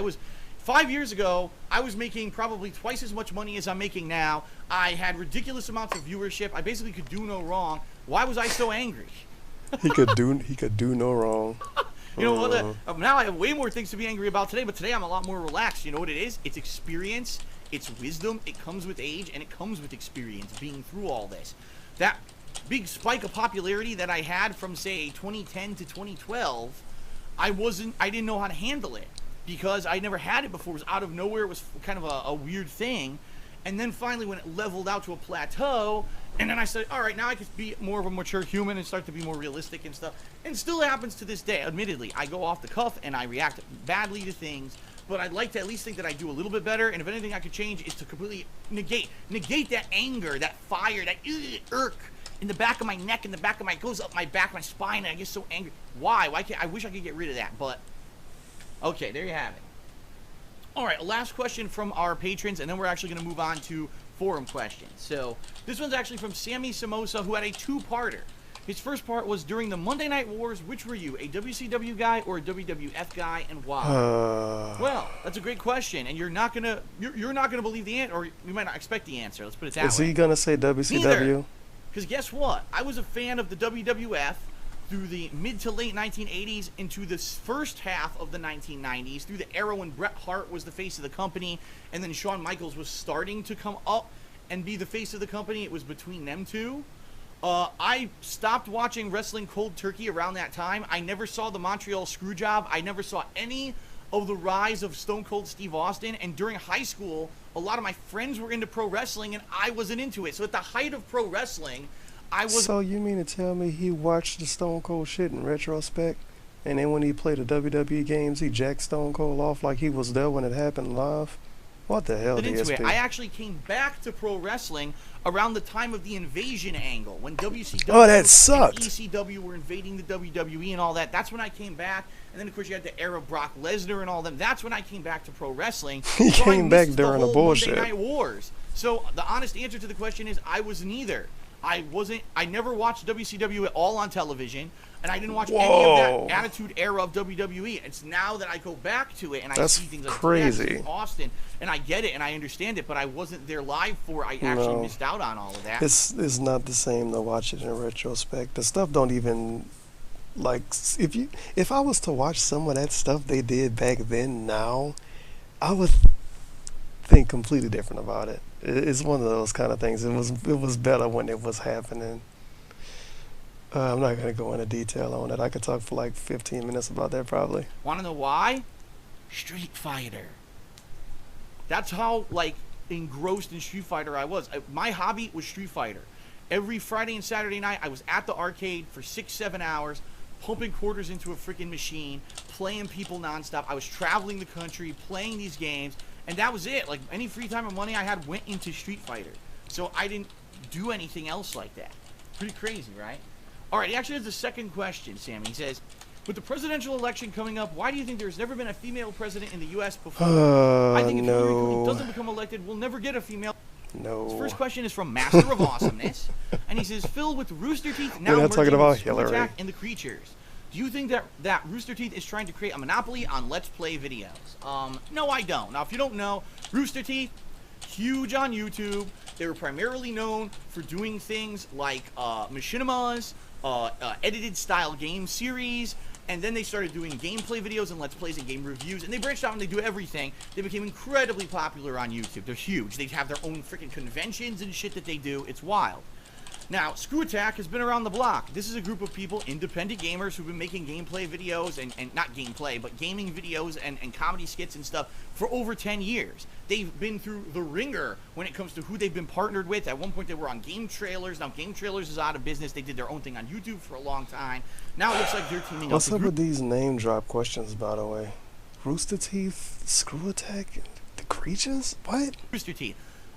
5 years ago, I was making probably twice as much money as I'm making now. I had ridiculous amounts of viewership. I basically could do no wrong. Why was I so angry? He could do no wrong. You know what? Now I have way more things to be angry about today, but today I'm a lot more relaxed. You know what it is? It's experience, it's wisdom, it comes with age, and it comes with experience, being through all this. That big spike of popularity that I had from, say, 2010 to 2012, I didn't know how to handle it because I never had it before. It was out of nowhere. It was kind of a weird thing. And then finally when it leveled out to a plateau, and then I said, all right, now I can be more of a mature human and start to be more realistic and stuff. And still happens to this day. Admittedly, I go off the cuff and I react badly to things, but I'd like to at least think that I do a little bit better. And if anything I could change is to completely negate that anger, that fire, that irk in the back of my neck, in the back of my, goes up my back, my spine, and I get so angry. Why can't I wish I could get rid of that, but okay, there you have it. All right, last question from our patrons, and then we're actually going to move on to forum questions. So this one's actually from Sammy Samosa, who had a 2-parter. His first part was, during the Monday Night Wars, which were you, a WCW guy or a WWF guy, and why? Well, that's a great question, and you're not gonna believe the answer, or you might not expect the answer. Let's put it that way. Is he gonna say WCW? Because guess what? I was a fan of the WWF through the mid to late 1980s into the first half of the 1990s, through the era when Bret Hart was the face of the company, and then Shawn Michaels was starting to come up and be the face of the company. It was between them two. I stopped watching wrestling cold turkey around that time. I never saw the Montreal Screwjob. I never saw any of the rise of Stone Cold Steve Austin, and during high school, a lot of my friends were into pro wrestling, and I wasn't into it. So at the height of pro wrestling, I was So you mean to tell me he watched the Stone Cold shit in retrospect, and then when he played the WWE games, he jacked Stone Cold off like he was there when it happened live? What the hell, into it. DSP? I actually came back to pro wrestling around the time of the invasion angle when WCW Oh, that and sucked. ECW were invading the WWE and all that. That's when I came back. And then, of course, you had the era of Brock Lesnar and all them. That's when I came back to pro wrestling. He So I came back missed during the the whole bullshit. Monday Night Wars. So the honest answer to the question is I was neither. I never watched WCW at all on television, and I didn't watch any Whoa. of that Attitude Era of WWE. It's now that I go back to it and I That's see things like crazy. DX and Austin, and I get it and I understand it, but I wasn't there live for it. I actually No. missed out on all of that. It's not the same to watch it in retrospect. The stuff don't even like if I was to watch some of that stuff they did back then now, I would think completely different about it. It's one of those kind of things. It was better when it was happening. I'm not gonna go into detail on it. I could talk for like 15 minutes about that probably. Want to know why? Street Fighter. That's how like engrossed in Street Fighter I was. My hobby was Street Fighter. Every Friday and Saturday night, I was at the arcade for 6-7 hours, pumping quarters into a freaking machine, playing people nonstop. I was traveling the country, playing these games, and that was it. Like any free time and money I had went into Street Fighter. So I didn't do anything else like that. Pretty crazy, right? All right, he actually has a second question, Sammy. He says, with the presidential election coming up, why do you think there's never been a female president in the U.S. before? I think if Hillary Clinton No, doesn't become elected, we'll never get a female. His no. first question is from Master of Awesomeness, and he says, Phil, with Rooster Teeth now We're not talking merging about with Screw Hillary. Attack and the Creatures, do you think that Rooster Teeth is trying to create a monopoly on Let's Play videos? No, I don't. Now, if you don't know, Rooster Teeth, huge on YouTube. They were primarily known for doing things like machinimas, edited style game series, and then they started doing gameplay videos and Let's Plays and game reviews, and they branched out and they do everything. They became incredibly popular on YouTube. They're huge. They have their own freaking conventions and shit that they do. It's wild. Now, Screw Attack has been around the block. This is a group of people, independent gamers, who've been making gameplay videos, and not gameplay, but gaming videos and comedy skits and stuff for over 10 years. They've been through the ringer when it comes to who they've been partnered with. At one point, they were on Game Trailers. Now, Game Trailers is out of business. They did their own thing on YouTube for a long time. Now it looks like they're teaming What's up. up with these name drop questions, by the way? Rooster Teeth, Screw Attack, the Creatures? What? Rooster Teeth.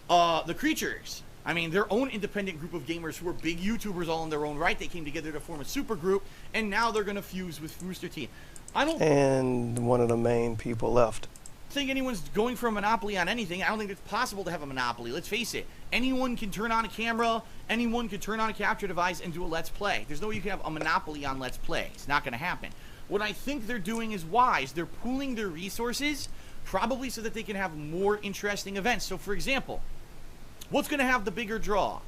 The Creatures. I mean, their own independent group of gamers who are big YouTubers all in their own right. They came together to form a super group, and now they're going to fuse with Rooster Teeth. I don't And one of the main people left. think anyone's going for a monopoly on anything. I don't think it's possible to have a monopoly. Let's face it. Anyone can turn on a camera. Anyone can turn on a capture device and do a Let's Play. There's no way you can have a monopoly on Let's Play. It's not going to happen. What I think they're doing is wise. They're pooling their resources, probably so that they can have more interesting events. So, for example, what's going to have the bigger draw?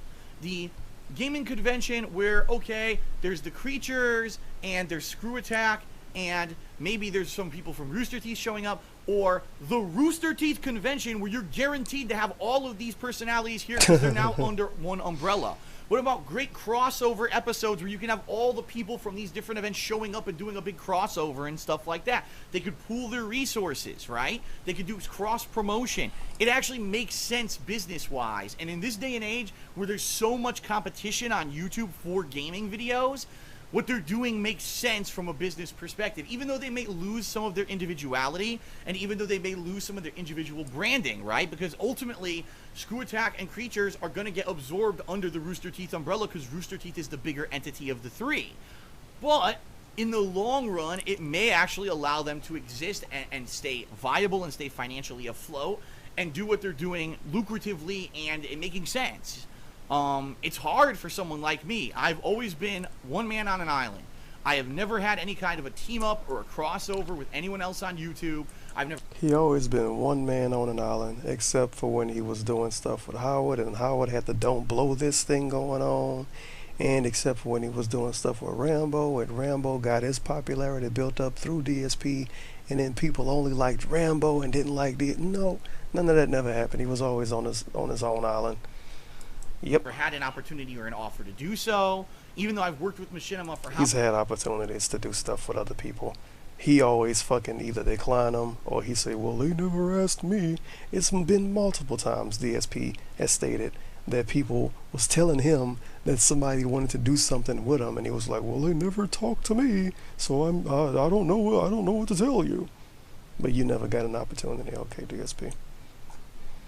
The gaming convention where, okay, there's the Creatures and there's Screw Attack and maybe there's some people from Rooster Teeth showing up, or the Rooster Teeth convention where you're guaranteed to have all of these personalities here because they're now under one umbrella. What about great crossover episodes where you can have all the people from these different events showing up and doing a big crossover and stuff like that? They could pool their resources, right? They could do cross promotion. It actually makes sense business-wise. And in this day and age where there's so much competition on YouTube for gaming videos, what they're doing makes sense from a business perspective, even though they may lose some of their individuality and even though they may lose some of their individual branding, right? Because ultimately, Screw Attack and Creatures are going to get absorbed under the Rooster Teeth umbrella because Rooster Teeth is the bigger entity of the three. But in the long run, it may actually allow them to exist and stay viable and stay financially afloat and do what they're doing lucratively and making sense. It's hard for someone like me. I've always been one man on an island. I have never had any kind of a team up or a crossover with anyone else on YouTube. He always been one man on an island, except for when he was doing stuff with Howard, and Howard had the "Don't Blow This" thing going on, and except for when he was doing stuff with Rambo, and Rambo got his popularity built up through DSP, and then people only liked Rambo and didn't like no, none of that never happened. He was always on his own island. Yep. Never had an opportunity or an offer to do so, even though I've worked with Machinima for He's had opportunities to do stuff with other people. He always fucking either decline them or he say, well, they never asked me. It's been multiple times DSP has stated that people was telling him that somebody wanted to do something with him, and he was like, "Well, they never talked to me, so I don't know, I don't know what to tell you." But you never got an opportunity, okay, DSP.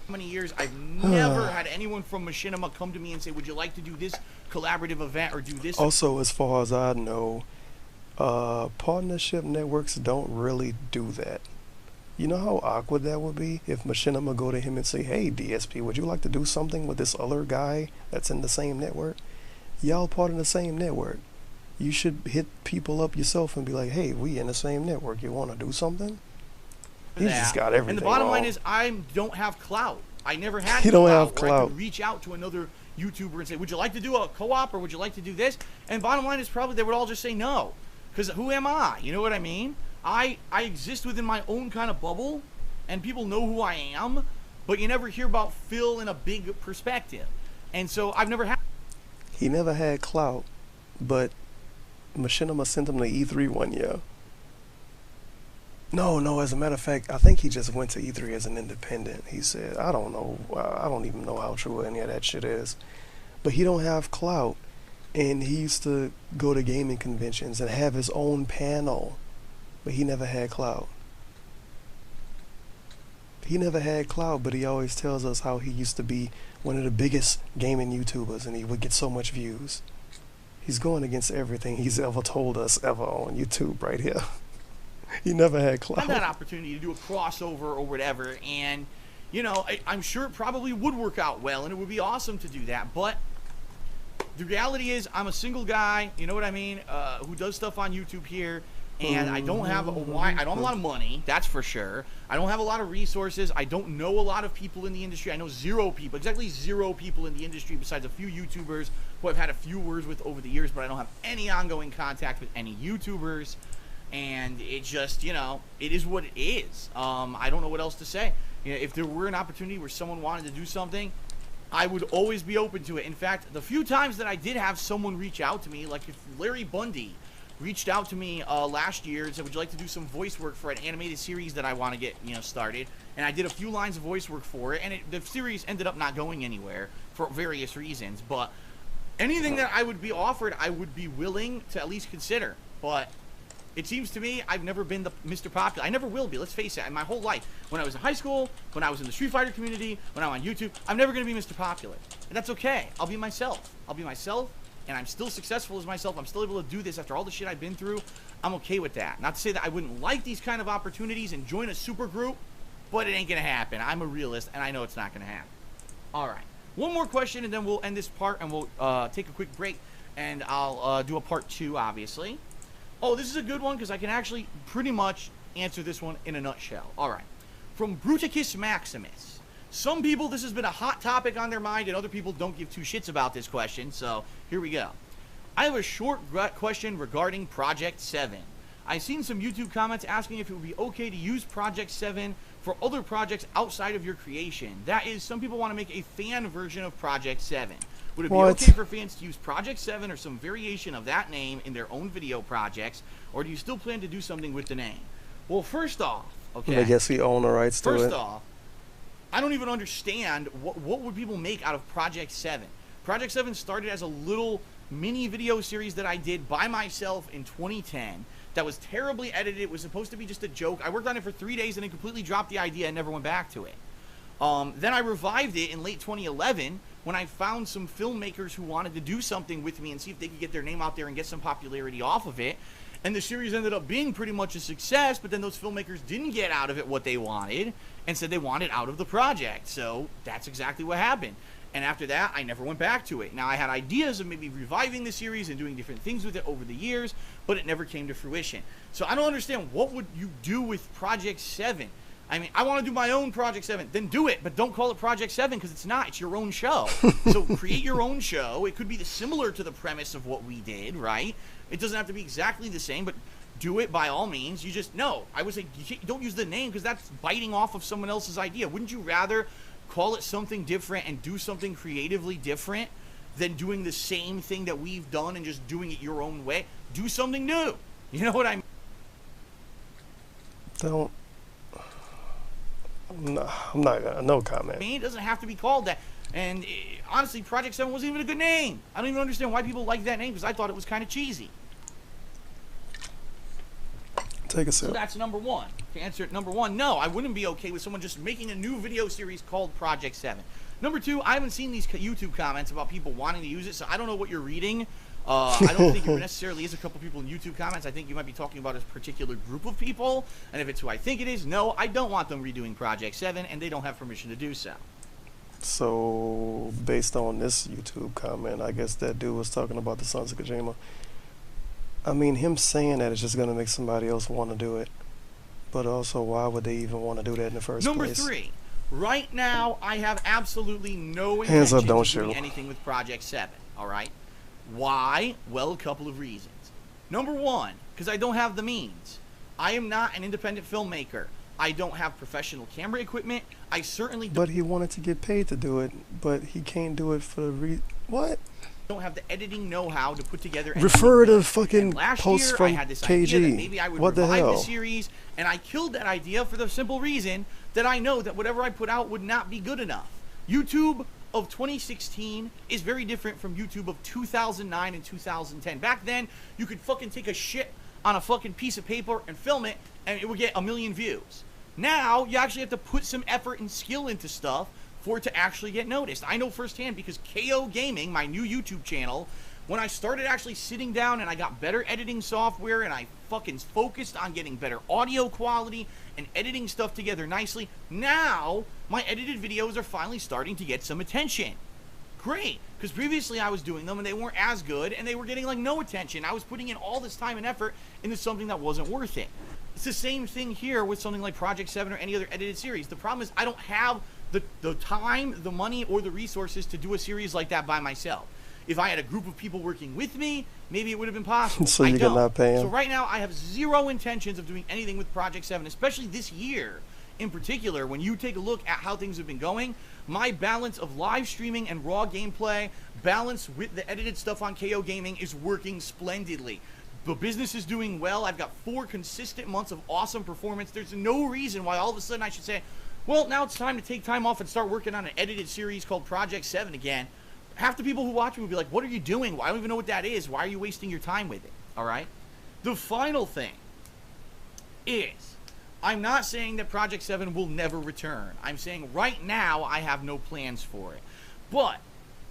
Many years I've never had anyone from Machinima come to me and say, would you like to do this collaborative event or do this? Also, as far as I know, partnership networks don't really do that. You know how awkward that would be if Machinima go to him and say, "Hey DSP, would you like to do something with this other guy that's in the same network? Y'all part of the same network. You should hit people up yourself and be like, hey, we in the same network. You want to do something?" He just got everything And the bottom wrong. line is, I don't have clout. I never had You don't clout have where I clout. could reach out to another YouTuber and say, would you like to do a co-op or would you like to do this? And bottom line is probably they would all just say no. Because who am I? You know what I mean? I exist within my own kind of bubble, and people know who I am, but you never hear about Phil in a big perspective. And so I've never had... He never had clout, but Machinima sent him to E3 one year. No, as a matter of fact, I think he just went to E3 as an independent. He said, I don't know, I don't even know how true any of that shit is. But he don't have clout, and he used to go to gaming conventions and have his own panel, but he never had clout. He never had clout, but he always tells us how he used to be one of the biggest gaming YouTubers, and he would get so much views. He's going against everything he's ever told us ever on YouTube right here. He never had clout. had that opportunity to do a crossover or whatever, and you know, I'm sure it probably would work out well and it would be awesome to do that, but the reality is I'm a single guy, you know what I mean, who does stuff on YouTube here, and I don't have a lot of money, that's for sure. I don't have a lot of resources. I don't know a lot of people in the industry. I know zero people, exactly zero people in the industry besides a few YouTubers who I've had a few words with over the years, but I don't have any ongoing contact with any YouTubers. And it just, you know, it is what it is. I don't know what else to say. You know, if there were an opportunity where someone wanted to do something, I would always be open to it. In fact, the few times that I did have someone reach out to me, like if Larry Bundy reached out to me last year and said, would you like to do some voice work for an animated series that I want to get, you know, started? And I did a few lines of voice work for it, and the series ended up not going anywhere for various reasons. But anything that I would be offered, I would be willing to at least consider. But it seems to me I've never been the Mr. Popular. I never will be, let's face it. In my whole life, when I was in high school, when I was in the Street Fighter community, when I'm on YouTube, I'm never going to be Mr. Popular. And that's okay. I'll be myself. I'll be myself, and I'm still successful as myself. I'm still able to do this after all the shit I've been through. I'm okay with that. Not to say that I wouldn't like these kind of opportunities and join a super group, but it ain't going to happen. I'm a realist, and I know it's not going to happen. All right. One more question, and then we'll end this part, and we'll take a quick break, and I'll do a part 2, obviously. Oh, this is a good one because I can actually pretty much answer this one in a nutshell. All right. From Bruticus Maximus. Some people, this has been a hot topic on their mind, and other people don't give two shits about this question, so here we go. I have a short question regarding Project 7. I've seen some YouTube comments asking if it would be okay to use Project 7 for other projects outside of your creation. That is, some people want to make a fan version of Project 7. Would it be okay for fans to use Project 7 or some variation of that name in their own video projects, or do you still plan to do something with the name? Well, first off, okay. I guess we own the rights to it. First off, I don't even understand what would people make out of Project 7. Project 7 started as a little mini video series that I did by myself in 2010 that was terribly edited. It was supposed to be just a joke. I worked on it for 3 days and then completely dropped the idea and never went back to it. Then I revived it in late 2011 when I found some filmmakers who wanted to do something with me and see if they could get their name out there and get some popularity off of it. And the series ended up being pretty much a success, but then those filmmakers didn't get out of it what they wanted and said they wanted out of the project. So that's exactly what happened. And after that, I never went back to it. Now, I had ideas of maybe reviving the series and doing different things with it over the years, but it never came to fruition. So I don't understand, what would you do with Project 7? I mean, I want to do my own Project 7. Then do it, but don't call it Project 7 because it's not. It's your own show. So create your own show. It could be similar to the premise of what we did, right? It doesn't have to be exactly the same, but do it by all means. You just, no, I would say don't use the name because that's biting off of someone else's idea. Wouldn't you rather call it something different and do something creatively different than doing the same thing that we've done and just doing it your own way? Do something new. You know what I mean? No, I'm not gonna. No comment. It doesn't have to be called that. And honestly, Project 7 wasn't even a good name. I don't even understand why people like that name because I thought it was kind of cheesy. Take a sip. So that's number one. To answer it, number one, no, I wouldn't be okay with someone just making a new video series called Project 7. Number two, I haven't seen these YouTube comments about people wanting to use it, so I don't know what you're reading. I don't think there necessarily is a couple people in YouTube comments. I think you might be talking about a particular group of people, and if it's who I think it is, no, I don't want them redoing Project 7, and they don't have permission to do so. So, based on this YouTube comment, I guess that dude was talking about the Sons of Kojima. I mean, him saying that is just going to make somebody else want to do it. But also, why would they even want to do that in the first place? Number three, right now, I have absolutely no intention of doing anything with Project 7, all right? Why? Well, a couple of reasons. Number one, because I don't have the means. I am not an independent filmmaker. I don't have professional camera equipment. I certainly don't. But he wanted to get paid to do it, but he can't do it for the what? Don't have the editing know-how to put together. Refer to fucking posts from I had this KG. idea that maybe I would what the revive hell? the series, and I killed that idea for the simple reason that I know that whatever I put out would not be good enough. YouTube of 2016 is very different from YouTube of 2009 and 2010. Back then, you could fucking take a shit on a fucking piece of paper and film it, and it would get 1 million views. Now, you actually have to put some effort and skill into stuff for it to actually get noticed. I know firsthand because KO Gaming, my new YouTube channel, when I started actually sitting down and I got better editing software and I fucking focused on getting better audio quality and editing stuff together nicely, now my edited videos are finally starting to get some attention. Great, because previously I was doing them and they weren't as good and they were getting like no attention. I was putting in all this time and effort into something that wasn't worth it. It's the same thing here with something like Project 7 or any other edited series. The problem is I don't have the time, the money, or the resources to do a series like that by myself. If I had a group of people working with me, maybe it would have been possible. So you could not pay him. So right now I have zero intentions of doing anything with Project 7, especially this year in particular. When you take a look at how things have been going, my balance of live streaming and raw gameplay balance with the edited stuff on KO Gaming is working splendidly. The business is doing well. I've got 4 consistent months of awesome performance. There's no reason why all of a sudden I should say, well, now it's time to take time off and start working on an edited series called Project 7 again. Half the people who watch me will be like, what are you doing? Well, I don't even know what that is. Why are you wasting your time with it? All right? The final thing is, I'm not saying that Project 7 will never return. I'm saying right now I have no plans for it. But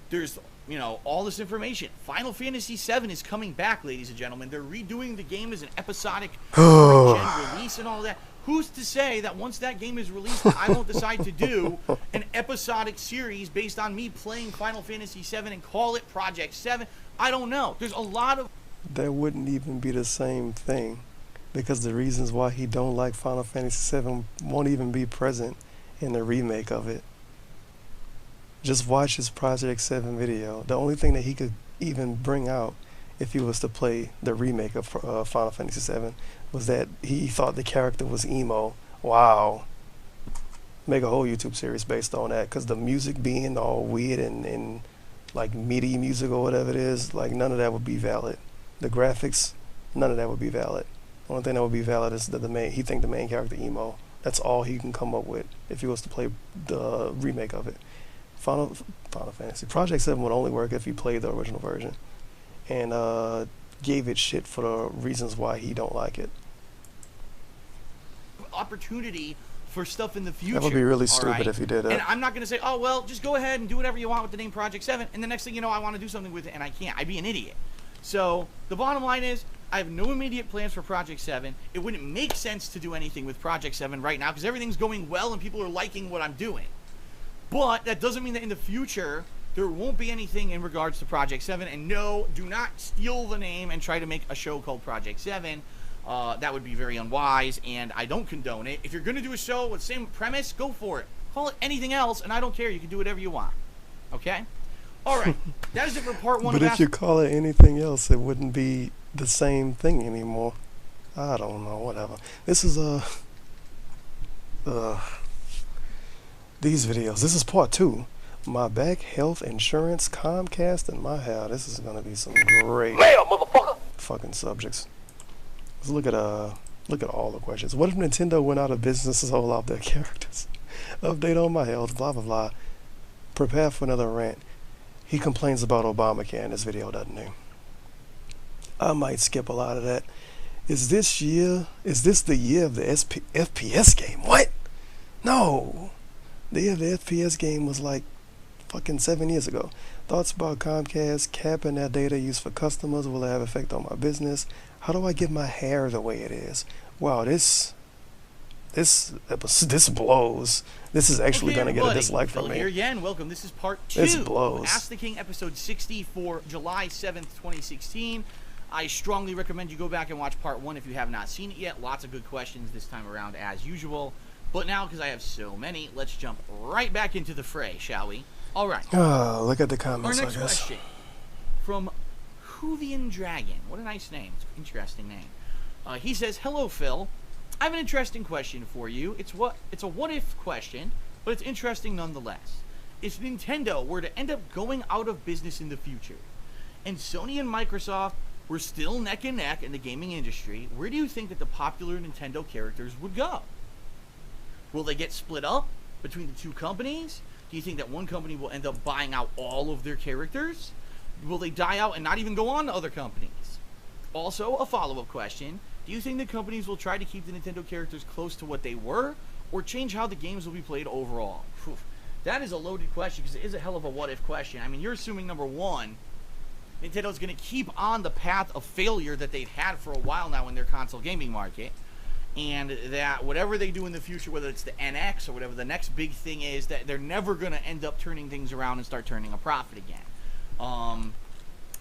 there's, you know, all this information. Final Fantasy 7 is coming back, ladies and gentlemen. They're redoing the game as an episodic release and all that. Who's to say that once that game is released, I won't decide to do an episodic series based on me playing Final Fantasy 7 and call it Project 7? I don't know. There's a lot of... That wouldn't even be the same thing, because the reasons why he don't like Final Fantasy 7 won't even be present in the remake of it. Just watch his Project 7 video. The only thing that he could even bring out if he was to play the remake of Final Fantasy 7 was that he thought the character was emo. Wow. Make a whole YouTube series based on that, because the music being all weird and like MIDI music or whatever it is, like none of that would be valid. The graphics, none of that would be valid. The only thing that would be valid is that he think the main character emo. That's all he can come up with if he was to play the remake of it. Final Fantasy Project 7 would only work if he played the original version and gave it shit for the reasons why he don't like it. Opportunity for stuff in the future. That would be really stupid if he did that. And I'm not going to say, oh, well, just go ahead and do whatever you want with the name Project 7, and the next thing you know, I want to do something with it, and I can't. I'd be an idiot. So the bottom line is, I have no immediate plans for Project 7. It wouldn't make sense to do anything with Project 7 right now, because everything's going well and people are liking what I'm doing. But that doesn't mean that in the future, there won't be anything in regards to Project 7. And no, do not steal the name and try to make a show called Project 7. That would be very unwise, and I don't condone it. If you're going to do a show with the same premise, go for it. Call it anything else, and I don't care. You can do whatever you want. Okay? All right. That is it for part 1 but of if you call it anything else, it wouldn't be the same thing anymore. I don't know. Whatever. This is these videos. This is part 2. My back, health, insurance, Comcast, and my hair. This is gonna be some great fucking subjects. Let's look at all the questions. What if Nintendo went out of business and sold off their characters? Update on my health, blah, blah, blah. Prepare for another rant. He complains about Obamacare in this video, doesn't he? I might skip a lot of that. Is this the year of the FPS game? What? No. The year of the FPS game was like fucking 7 years ago. Thoughts about Comcast capping their data use for customers? Will it have effect on my business? How do I get my hair the way it is? Wow, this blows. This is actually going to get a dislike from me. Here again, welcome. This is part 2 This blows. of Ask the King, episode 60 for July 7th, 2016. I strongly recommend you go back and watch part 1 if you have not seen it yet. Lots of good questions this time around, as usual. But now, because I have so many, let's jump right back into the fray, shall we? All right. Look at the comments, Our next I guess. question from Hoovian Dragon. What a nice name. It's an interesting name. He says, "Hello, Phil. I have an interesting question for you. It's a what-if question, but it's interesting nonetheless. If Nintendo were to end up going out of business in the future, and Sony and Microsoft were still neck and neck in the gaming industry, where do you think that the popular Nintendo characters would go? Will they get split up between the two companies? Do you think that one company will end up buying out all of their characters? Will they die out and not even go on to other companies? Also, a follow-up question. Do you think the companies will try to keep the Nintendo characters close to what they were, or change how the games will be played overall?" Whew. That is a loaded question, because it is a hell of a what-if question. I mean, you're assuming, number one, Nintendo's going to keep on the path of failure that they've had for a while now in their console gaming market, and that whatever they do in the future, whether it's the NX or whatever the next big thing is, that they're never going to end up turning things around and start turning a profit again.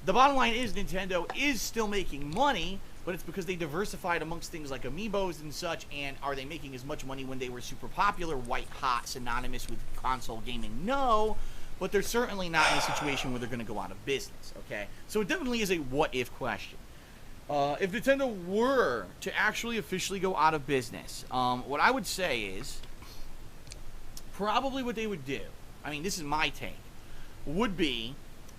The bottom line is Nintendo is still making money, but it's because they diversified amongst things like amiibos and such. And are they making as much money when they were super popular, white hot, synonymous with console gaming? No, but they're certainly not in a situation where they're going to go out of business, okay? So it definitely is a what-if question. If Nintendo were to actually officially go out of business, what I would say is probably what they would do, I mean, this is my take, would be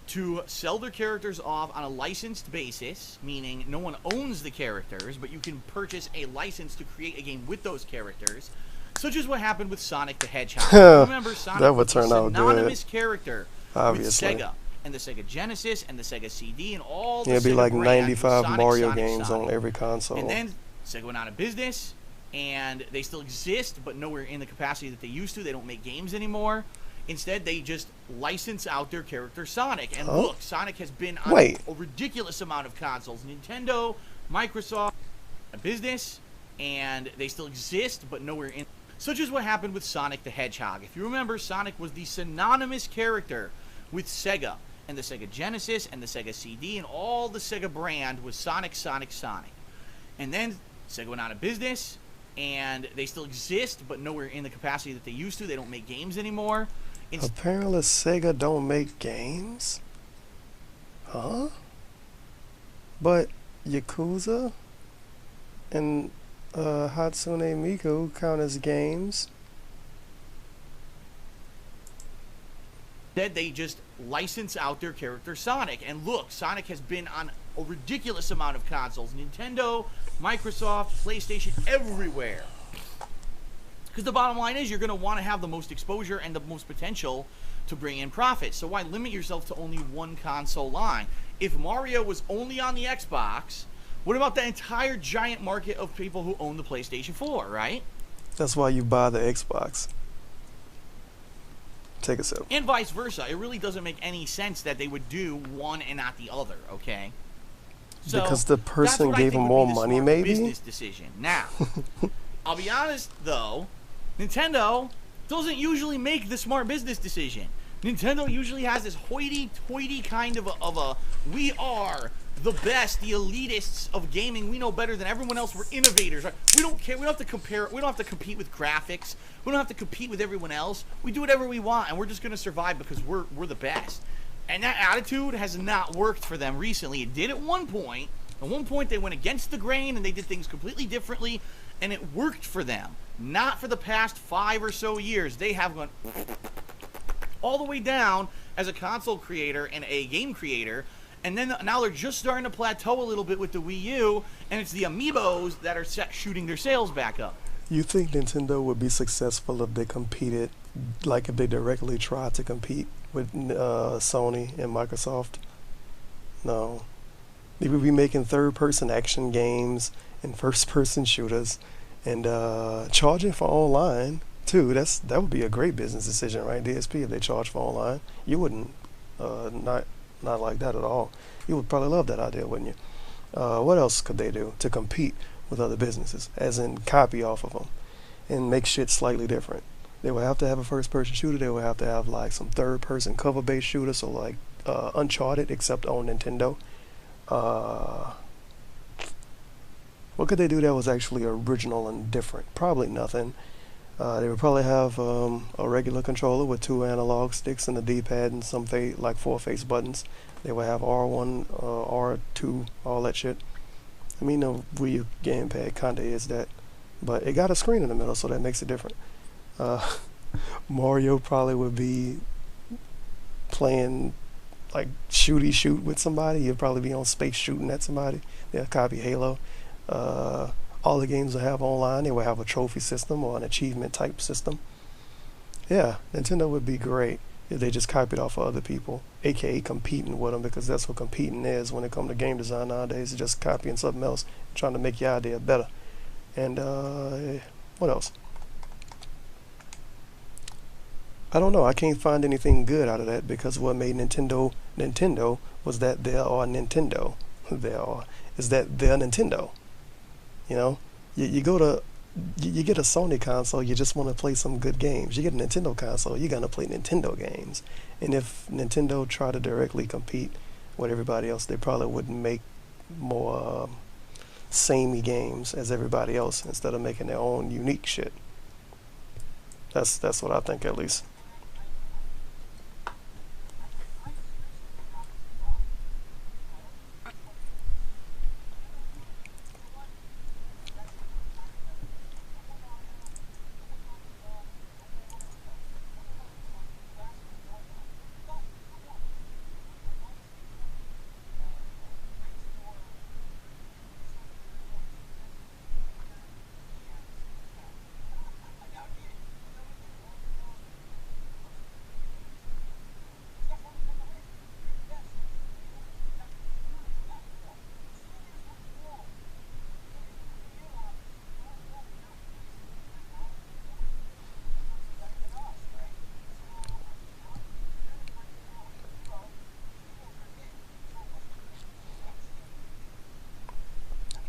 to sell their characters off on a licensed basis, meaning no one owns the characters, but you can purchase a license to create a game with those characters, such as what happened with Sonic the Hedgehog. Remember, Sonic that would was turn a out synonymous good. character Obviously. with Sega, and the Sega Genesis, and the Sega CD, and all the It'd be Sega like brand 95 Sonic, Mario Sonic, games Sonic. on every console. And then Sega went out of business, and they still exist, but nowhere in the capacity that they used to. They don't make games anymore. Instead, they just license out their character Sonic. And look, Sonic has been on a ridiculous amount of consoles. Nintendo, Microsoft, a business, and they still exist, but nowhere in. Such as what happened with Sonic the Hedgehog. If you remember, Sonic was the synonymous character with Sega, and the Sega Genesis, and the Sega CD, and all the Sega brand was Sonic, Sonic, Sonic. And then Sega went out of business, and they still exist, but nowhere in the capacity that they used to. They don't make games anymore. Apparently Sega don't make games? Huh? But Yakuza and Hatsune Miku count as games. Instead, they just license out their character Sonic. And look, Sonic has been on a ridiculous amount of consoles. Nintendo, Microsoft, PlayStation, everywhere. Because the bottom line is you're going to want to have the most exposure and the most potential to bring in profit. So why limit yourself to only one console line? If Mario was only on the Xbox, what about the entire giant market of people who own the PlayStation 4, right? That's why you buy the Xbox. Take a sip. And vice versa. It really doesn't make any sense that they would do one and not the other, okay? So because the person gave them more money, maybe? Business decision. Now, I'll be honest, though, Nintendo doesn't usually make the smart business decision. Nintendo usually has this hoity-toity kind of a we are the best, the elitists of gaming. We know better than everyone else. We're innovators. Right? We don't care. We don't have to compare. We don't have to compete with graphics. We don't have to compete with everyone else. We do whatever we want, and we're just going to survive because we're the best. And that attitude has not worked for them recently. It did at one point. At one point, they went against the grain, and they did things completely differently, and it worked for them. Not for the past 5 or so years. They have gone all the way down as a console creator and a game creator, and then now they're just starting to plateau a little bit with the Wii U, and it's the amiibos that are shooting their sales back up. You think Nintendo would be successful if they competed, like if they directly tried to compete with Sony and Microsoft? No. They would be making third-person action games and first-person shooters, and charging for online too. That would be a great business decision, right? DSP, if they charge for online, you wouldn't not like that at all. You would probably love that idea, wouldn't you? What else could they do to compete with other businesses, as in copy off of them and make shit slightly different? They would have to have a first-person shooter. They would have to have like some third-person cover-based shooter, so like Uncharted, except on Nintendo. Uh, what could they do that was actually original and different? Probably nothing. They would probably have a regular controller with two analog sticks and a D-pad and some like four face buttons. They would have R1, R2, all that shit. I mean, the Wii gamepad kinda is that, but it got a screen in the middle, so that makes it different. Uh, Mario probably would be playing like shooty shoot with somebody. You'd probably be on space shooting at somebody. They'll copy Halo. Uh, all the games will have online. They will have a trophy system or an achievement type system. Yeah, Nintendo would be great if they just copied off of other people, aka competing with them, because that's what competing is when it comes to game design nowadays. It's just copying something else, trying to make your idea better. And what else? I don't know. I can't find anything good out of that because what made Nintendo Nintendo was that they are Nintendo. They are is that they're Nintendo. You know, you go to you get a Sony console, you just want to play some good games. You get a Nintendo console, you're gonna play Nintendo games. And if Nintendo tried to directly compete with everybody else, they probably would make more samey games as everybody else instead of making their own unique shit. That's what I think at least.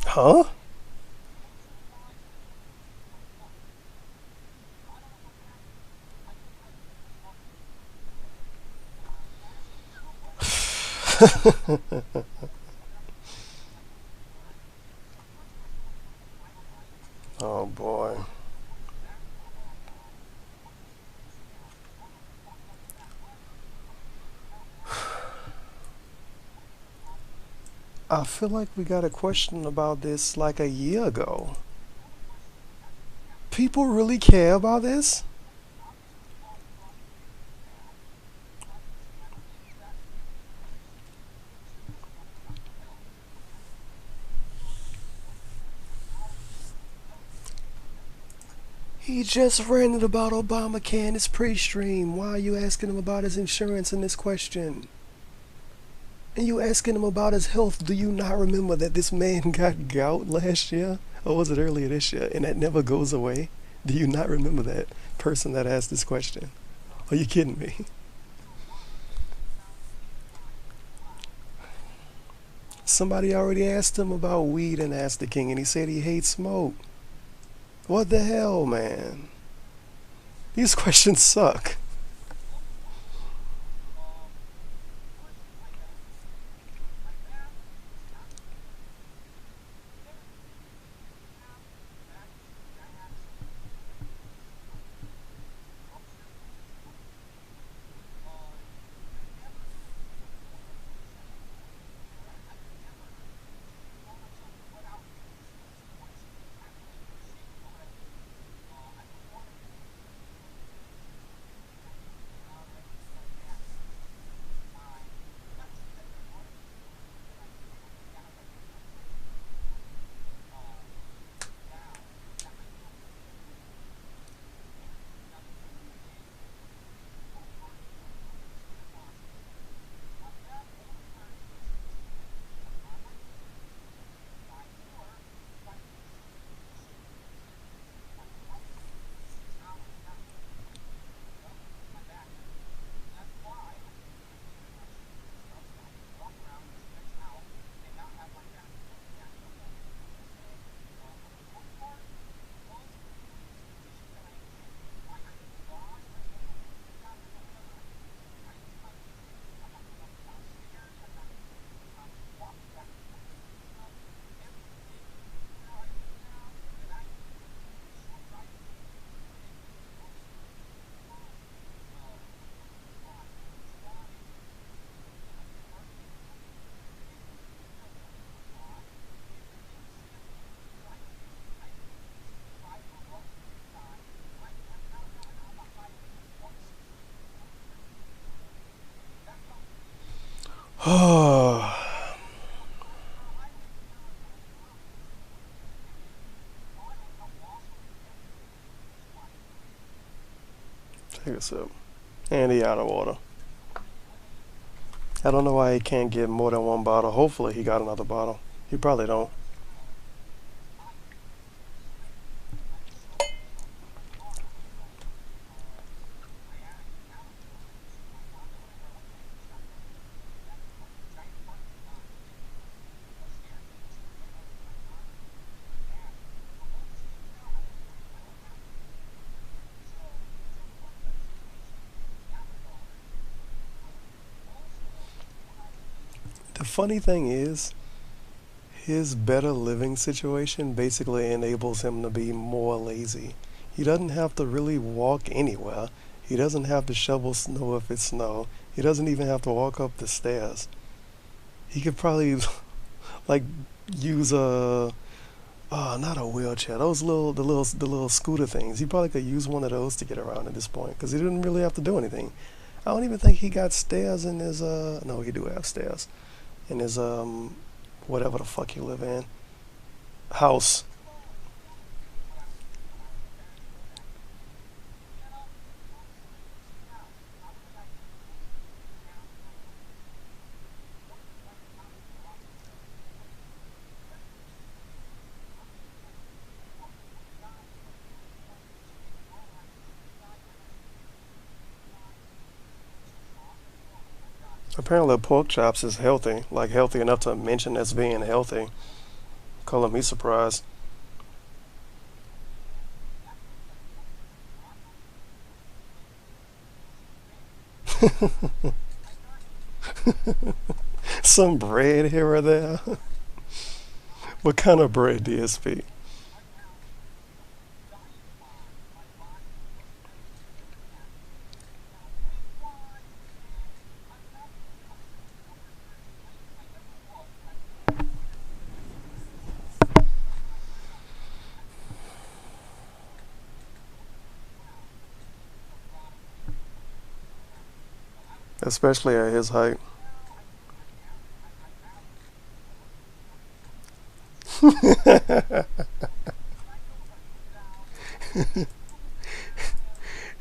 Huh? Oh boy. I feel like we got a question about this like a year ago. People really care about this? He just ranted about Obamacare in his pre-stream. Why are you asking him about his insurance in this question? And you asking him about his health. Do you not remember that this man got gout last year? Or was it earlier this year? And that never goes away? Do you not remember that person that asked this question? Are you kidding me? Somebody already asked him about weed and asked the king, and he said he hates smoke. What the hell, man? These questions suck. Oh, take a sip. And he out of water. I don't know why he can't get more than one bottle. Hopefully he got another bottle. He probably don't. The funny thing is, his better living situation basically enables him to be more lazy. He doesn't have to really walk anywhere. He doesn't have to shovel snow if it's snow. He doesn't even have to walk up the stairs. He could probably like use a not a wheelchair. Those little scooter things. He probably could use one of those to get around at this point because he didn't really have to do anything. I don't even think he got stairs in his no, he do have stairs in his whatever the fuck he live in house. Apparently pork chops is healthy, like healthy enough to mention as being healthy. Calling me surprised. Some bread here or there. What kind of bread, DSP? Especially at his height.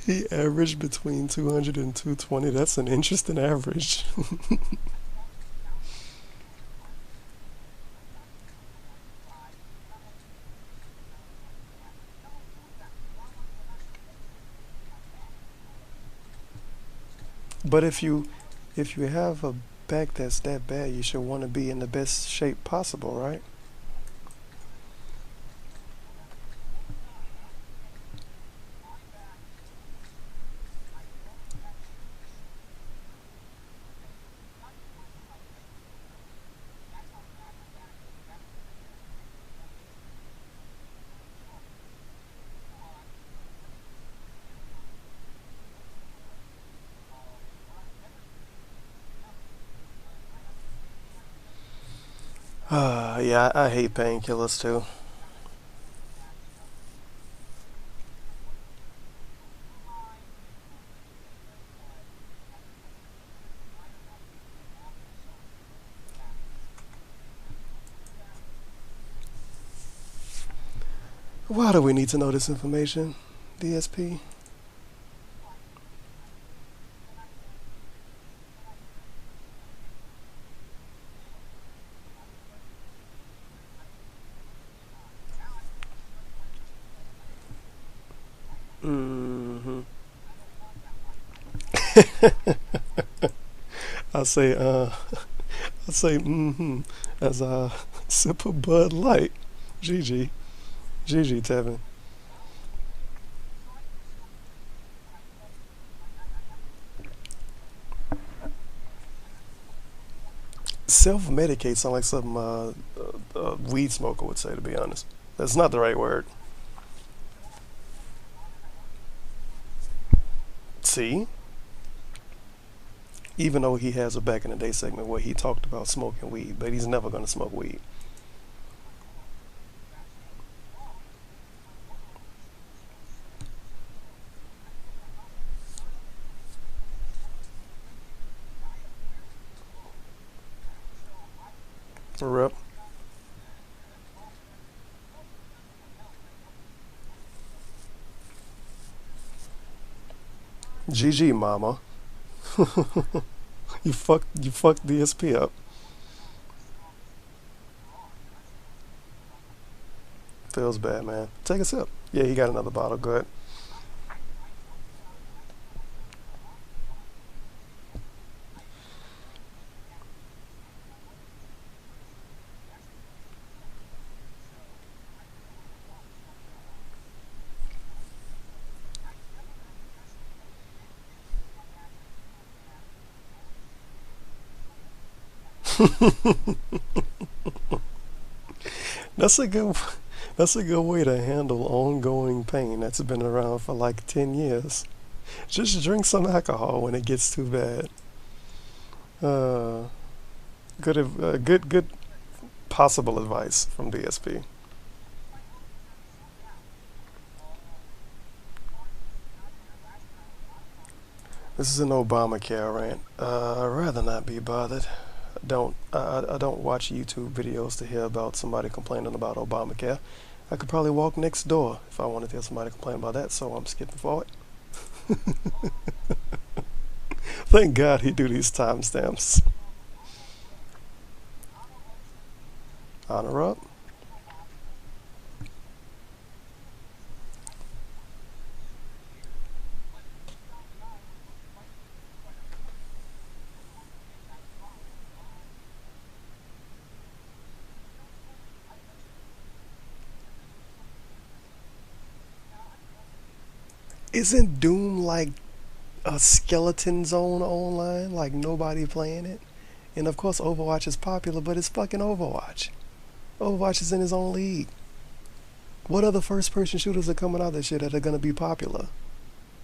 He averaged between 200 and 220. That's an interesting average. But if you have a back that's that bad, you should want to be in the best shape possible, right? Yeah, I hate painkillers too. Why do we need to know this information, DSP? Mm-hmm. I say, I say, mm-hmm, as I sip a Bud Light. GG, GG, Tevin. Self-medicate sound like something a weed smoker would say. To be honest, that's not the right word. See, even though he has a back in the day segment where he talked about smoking weed, but he's never gonna smoke weed. Rip. GG, mama. You fucked DSP up. Feels bad, man. Take a sip. Yeah, he got another bottle. Good. That's a good. That's a good way to handle ongoing pain that's been around for like 10 years. Just drink some alcohol when it gets too bad. Uh, good possible advice from DSP. This is an Obamacare rant. I'd rather not be bothered. I don't watch YouTube videos to hear about somebody complaining about Obamacare. I could probably walk next door if I wanted to hear somebody complain about that, so I'm skipping forward. Thank God he do these timestamps. Honor up. Isn't Doom like a skeleton zone online? Like nobody playing it? And of course Overwatch is popular, but it's fucking Overwatch. Overwatch is in his own league. What other first person shooters are coming out this year that are gonna be popular?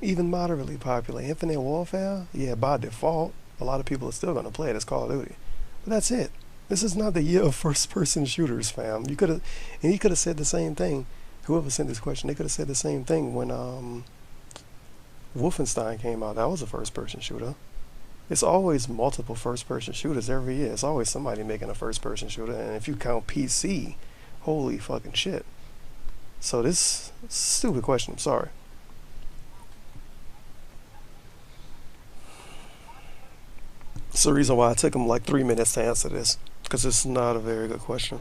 Even moderately popular. Infinite Warfare? Yeah, by default. A lot of people are still gonna play it as Call of Duty. But that's it. This is not the year of first person shooters, fam. You could have and he could have said the same thing. Whoever sent this question, they could have said the same thing when Wolfenstein came out. That was a first person shooter. It's always multiple first person shooters every year. It's always somebody making a first person shooter. And if you count PC, holy fucking shit. So this stupid question, I'm sorry. It's the reason why it took him like 3 minutes to answer this. Because it's not a very good question.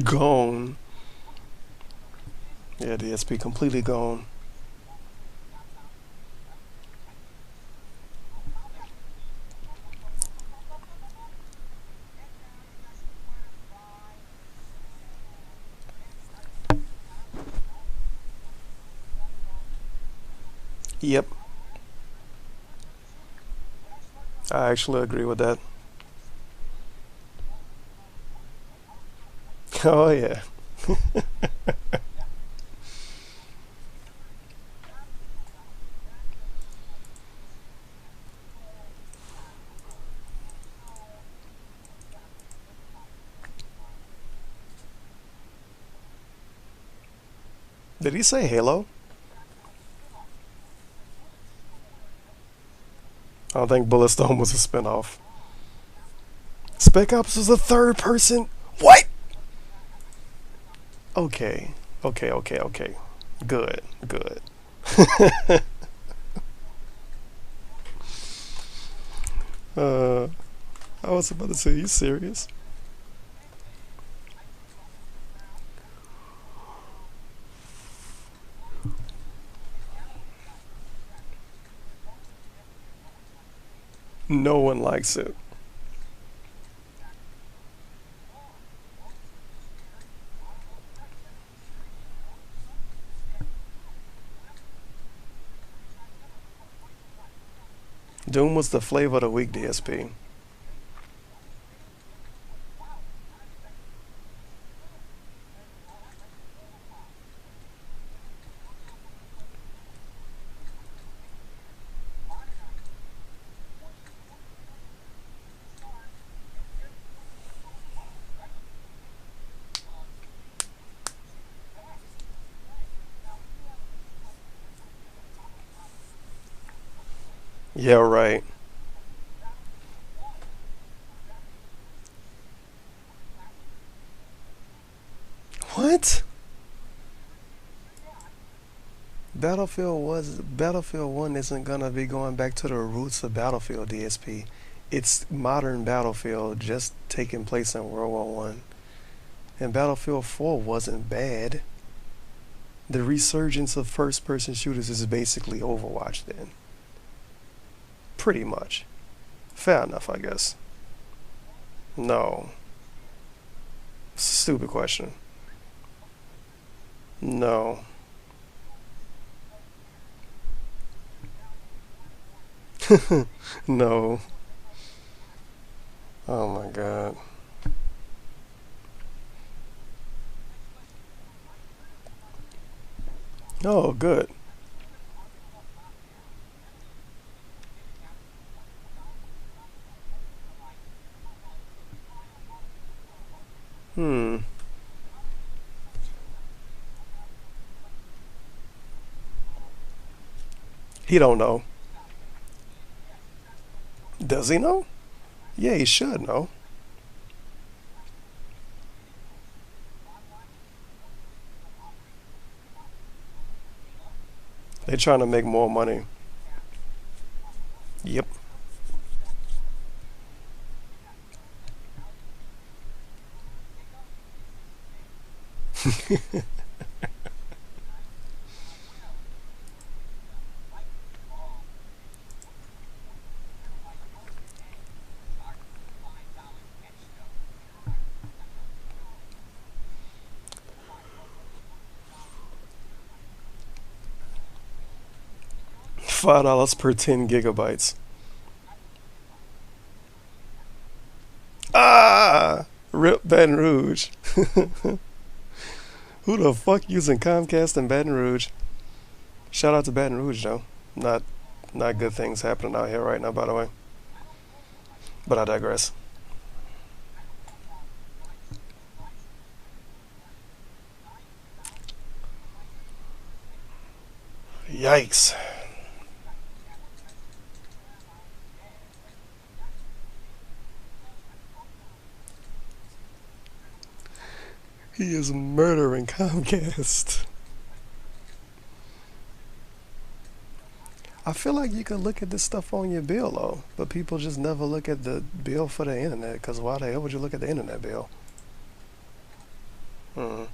Gone. Yeah, DSP completely gone. Yep, I actually agree with that. Oh yeah. Did he say Halo? I don't think Bulletstorm was a spinoff. Spec Ops was a third person. What? Okay, okay. Good, good. uh, I was about to say, you serious? No one likes it. Doom was the flavor of the week, DSP. Yeah, right. What? Battlefield 1 isn't gonna be going back to the roots of Battlefield DSP. It's modern Battlefield just taking place in World War One. And Battlefield 4 wasn't bad. The resurgence of first person shooters is basically Overwatch then. Pretty much. Fair enough, I guess. No. Stupid question. No. No. Oh my god. Oh, good. Hmm. He don't know. Does he know? Yeah, he should know. They trying to make more money. Yep. $5 per 10 GB. Ah! Rip Baton Rouge. Who the fuck using Comcast in Baton Rouge? Shout out to Baton Rouge though. Not not good things happening out here right now, by the way. But I digress. Yikes. He is murdering Comcast. I feel like you could look at this stuff on your bill though, but people just never look at the bill for the internet. Because why the hell would you look at the internet bill? Hmm.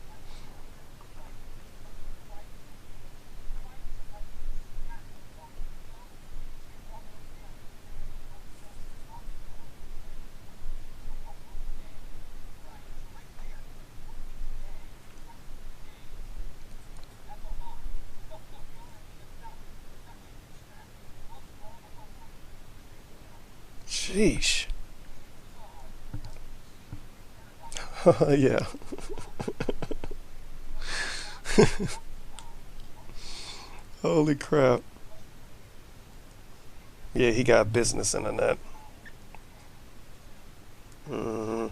Sheesh. Yeah. Holy crap. Yeah, he got business internet. Hmm.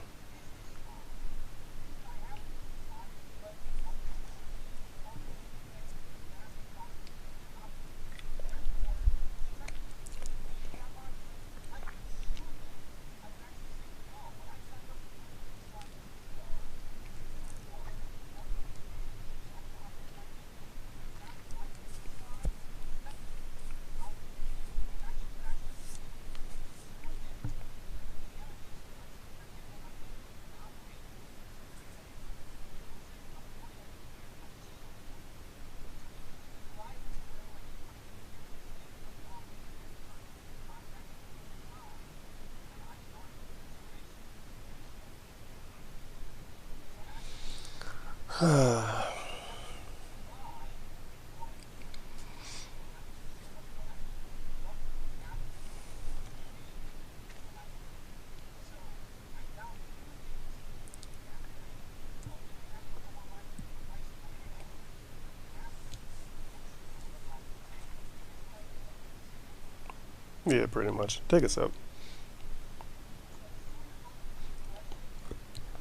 Yeah, pretty much. Take us up.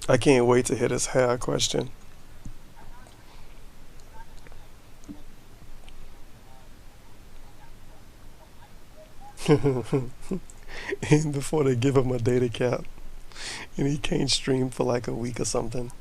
I can't wait to hit this hair question. And before they give him a data cap, and he can't stream for like a week or something.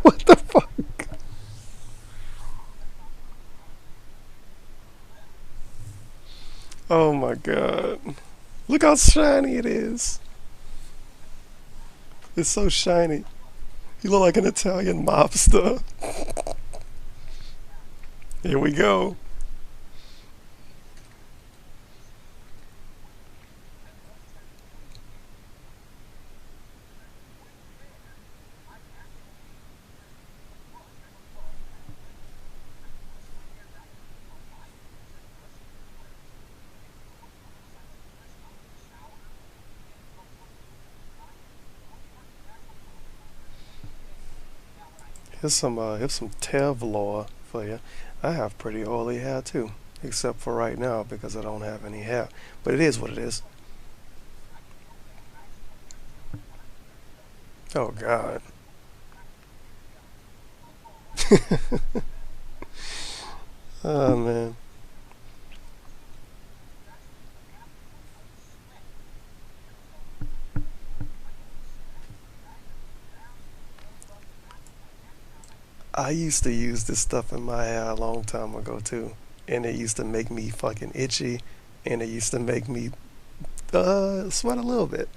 What the fuck? Oh my god. Look how shiny it is. It's so shiny. You look like an Italian mobster. Here we go. Here's some Tevlor for you. I have pretty oily hair too, except for right now because I don't have any hair. But it is what it is. Oh god. Oh man. I used to use this stuff in my hair a long time ago too, and it used to make me fucking itchy, and it used to make me sweat a little bit.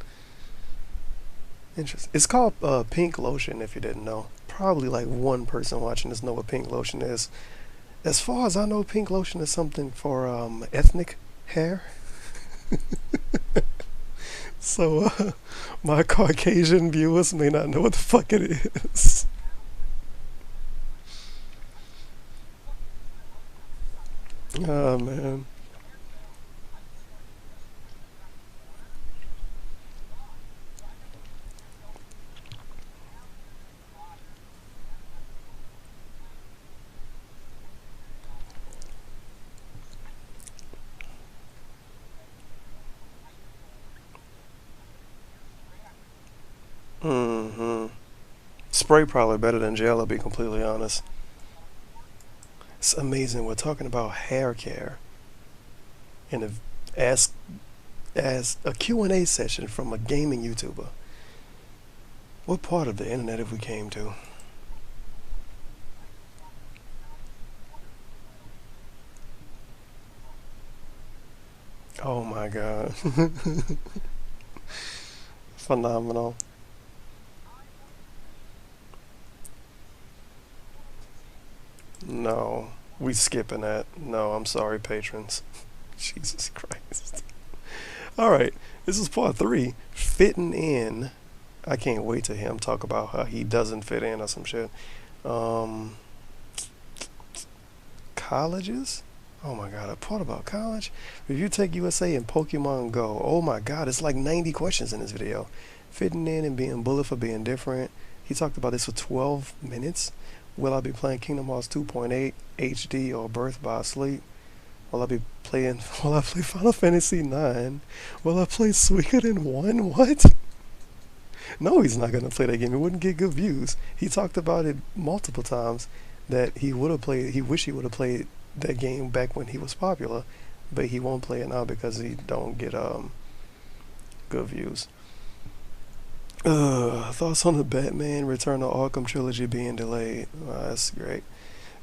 Interesting. It's called pink lotion. If you didn't know, probably like one person watching this know what pink lotion is. As far as I know, pink lotion is something for ethnic hair. So my Caucasian viewers may not know what the fuck it is. Oh man. Mm-hmm. Spray probably better than gel, I'll be completely honest. It's amazing. We're talking about hair care in a ask as a Q&A session from a gaming YouTuber. What part of the internet have we came to? Oh my god. Phenomenal. No. We skipping that. No, I'm sorry, patrons. Jesus Christ. Alright, this is part three. Fitting in. I can't wait to hear him talk about how he doesn't fit in or some shit. Um Colleges? Oh my god, a part about college? If you take USA and Pokemon Go, oh my god, it's like 90 questions in this video. Fitting in and being bullied for being different. He talked about this for 12 minutes. Will I be playing Kingdom Hearts 2.8 HD or Birth by Sleep? Will I be playing will I play Final Fantasy 9? Will I play Suikoden 1? What? No, he's not gonna play that game. He wouldn't get good views. He talked about it multiple times that he wish he would have played that game back when he was popular, but he won't play it now because he don't get good views. Thoughts on the Batman Return to Arkham trilogy being delayed? That's great.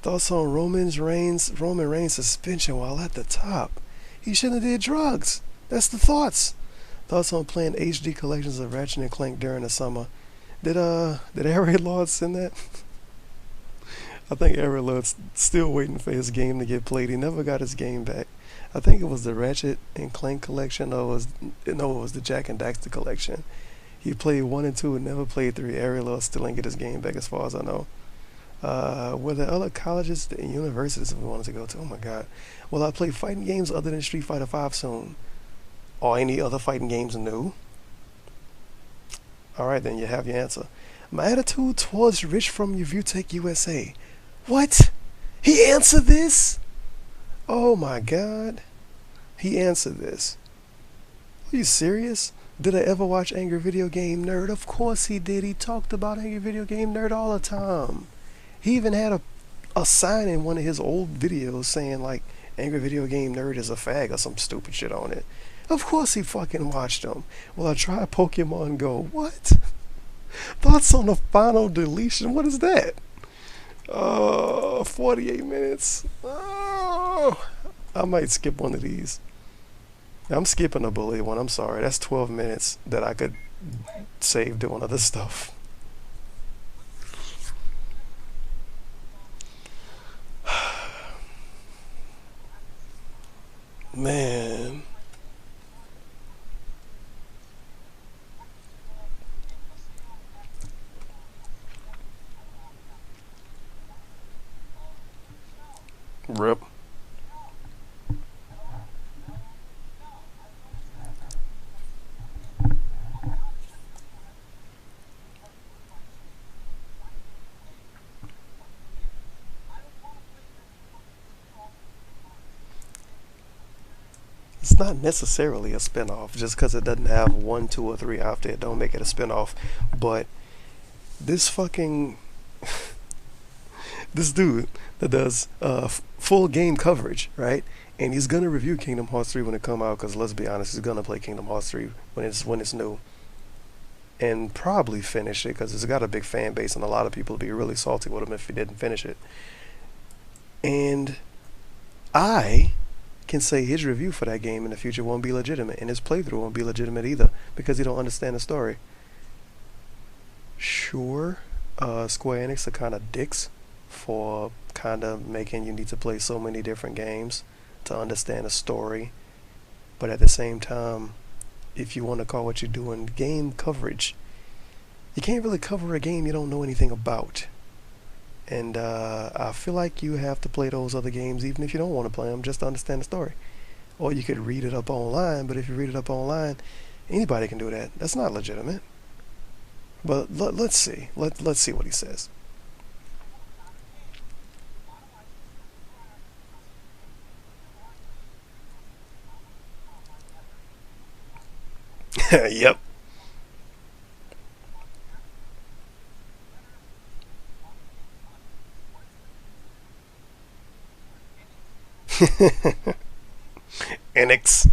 Thoughts on Roman Reigns suspension while at the top? He shouldn't have did drugs. That's the thoughts. Thoughts on playing HD collections of Ratchet and Clank during the summer? Did Harry Lord send that? I think Harry Lord's still waiting for his game to get played. He never got his game back. I think it was the Ratchet and Clank collection, or it was the Jack and Daxter collection. He played 1 and 2 and never played 3. Harry Lord still ain't get his game back as far as I know. Were there other colleges and universities we wanted to go to? Oh my god. Will I play fighting games other than Street Fighter 5 soon? Or any other fighting games new? Alright then, you have your answer. My attitude towards Rich from Your View Tech USA. What? He answered this? Oh my god. He answered this. Are you serious? Did I ever watch Angry Video Game Nerd? Of course he did. He talked about Angry Video Game Nerd all the time. He even had a sign in one of his old videos saying like Angry Video Game Nerd is a fag or some stupid shit on it. Of course he fucking watched them. Well, I tried Pokemon Go. What? Thoughts on the final deletion? What is that? 48 minutes. Oh, I might skip one of these. I'm skipping the bully one. I'm sorry. That's 12 minutes that I could save doing other stuff. Man. Rip. It's not necessarily a spinoff just because it doesn't have 1, 2, or 3 after it. Don't make it a spinoff. But this fucking this dude that does full game coverage, right? And he's gonna review Kingdom Hearts 3 when it come out. Because let's be honest, he's gonna play Kingdom Hearts 3 when it's new, and probably finish it because it's got a big fan base and a lot of people would be really salty with him if he didn't finish it. And I can say his review for that game in the future won't be legitimate, and his playthrough won't be legitimate either because he don't understand the story. Sure, Square Enix are kind of dicks for kind of making you need to play so many different games to understand a story, but at the same time, if you want to call what you're doing game coverage, you can't really cover a game you don't know anything about. And I feel like you have to play those other games even if you don't want to play them just to understand the story. Or you could read it up online, but if you read it up online, anybody can do that. That's not legitimate. But let's see. Let's see what he says. Yep. Enix.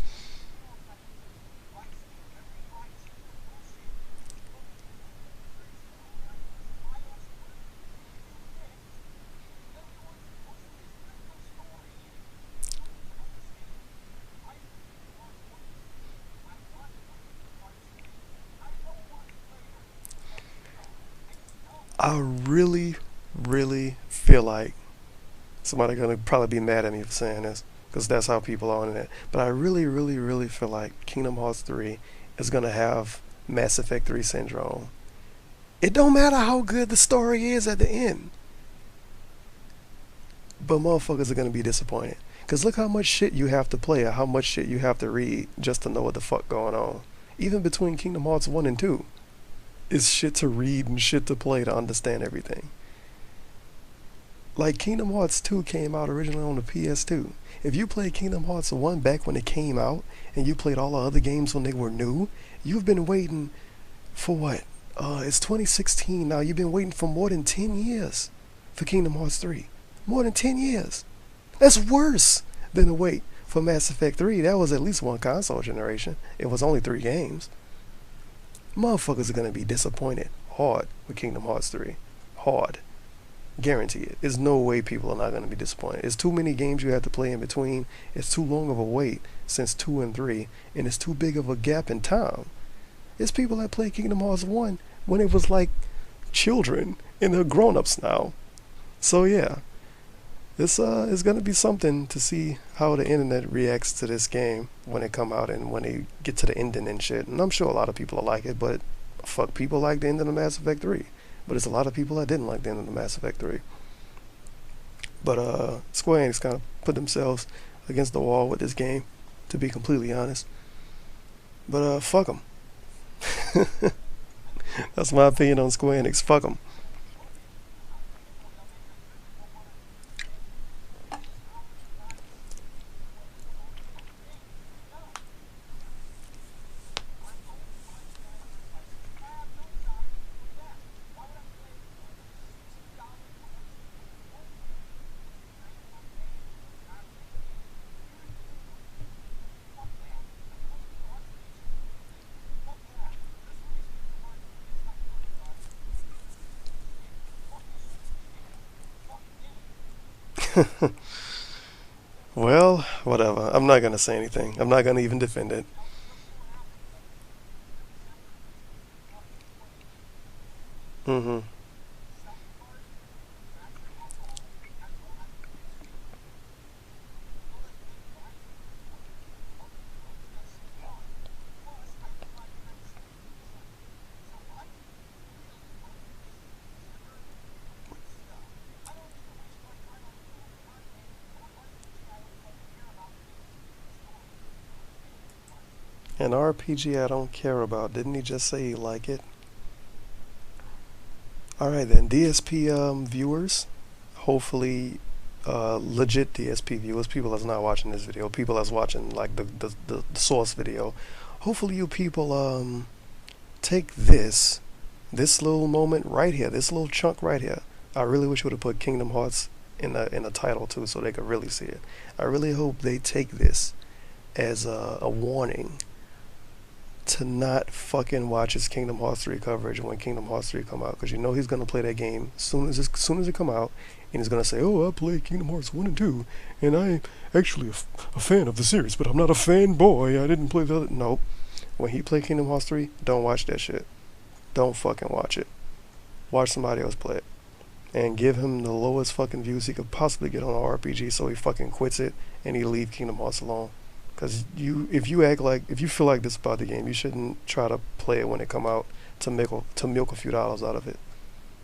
I really feel like somebody gonna probably be mad at me for saying this because that's how people are on it. But I really feel like Kingdom Hearts 3 is gonna have Mass Effect 3 syndrome. It don't matter how good the story is at the end, but motherfuckers are gonna be disappointed. Cause look how much shit you have to play or how much shit you have to read just to know what the fuck going on. Even between Kingdom Hearts 1 and 2, it's shit to read and shit to play to understand everything. Like Kingdom Hearts 2 came out originally on the PS2. If you played Kingdom Hearts 1 back when it came out and you played all the other games when they were new, you've been waiting for what? It's 2016 now. You've been waiting for more than 10 years for Kingdom Hearts 3. More than 10 years. That's worse than the wait for Mass Effect 3. That was at least one console generation. It was only 3 games. Motherfuckers are going to be disappointed hard with Kingdom Hearts 3. Hard. Guarantee it. There's no way people are not going to be disappointed. It's too many games you have to play in between. It's too long of a wait since 2 and 3. And it's too big of a gap in time. It's people that played Kingdom Hearts 1 when it was like children and they're grown-ups now. So yeah. This is going to be something to see how the internet reacts to this game when it come out and when they get to the ending and shit. And I'm sure a lot of people will like it, but fuck, people like the ending of Mass Effect 3. But it's a lot of people that didn't like the ending of Mass Effect 3. But Square Enix kind of put themselves against the wall with this game, to be completely honest. But fuck them. That's my opinion on Square Enix. Fuck them. Well, whatever. I'm not gonna say anything. I'm not gonna even defend it. Hmm. An RPG I don't care about. Didn't he just say he like it? All right then, DSP viewers. Hopefully, legit DSP viewers, people that's not watching this video, people that's watching like the source video. Hopefully, you people take this little moment right here, this little chunk right here. I really wish you would have put Kingdom Hearts in the title too, so they could really see it. I really hope they take this as a warning to not fucking watch his Kingdom Hearts 3 coverage when Kingdom Hearts 3 come out, because you know he's gonna play that game soon as it come out, and he's gonna say, "Oh, I played Kingdom Hearts 1 and 2, and I'm actually a fan of the series, but I'm not a fanboy. I didn't play the other." Nope. When he play Kingdom Hearts 3, don't watch that shit. Don't fucking watch it. Watch somebody else play it, and give him the lowest fucking views he could possibly get on an RPG, so he fucking quits it and he leave Kingdom Hearts alone. Cause if you feel like this about the game, you shouldn't try to play it when it come out to milk a few dollars out of it.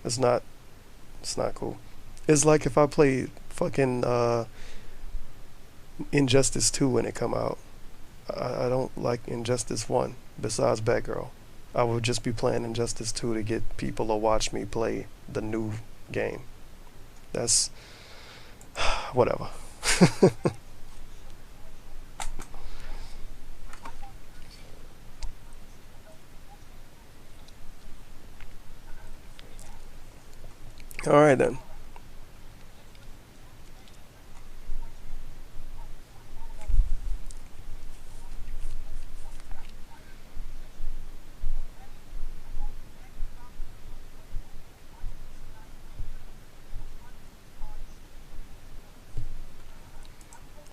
It's not it's not cool. It's like if I played fucking Injustice 2 when it come out. I don't like Injustice 1. Besides Batgirl, I would just be playing Injustice 2 to get people to watch me play the new game. That's whatever. All right then.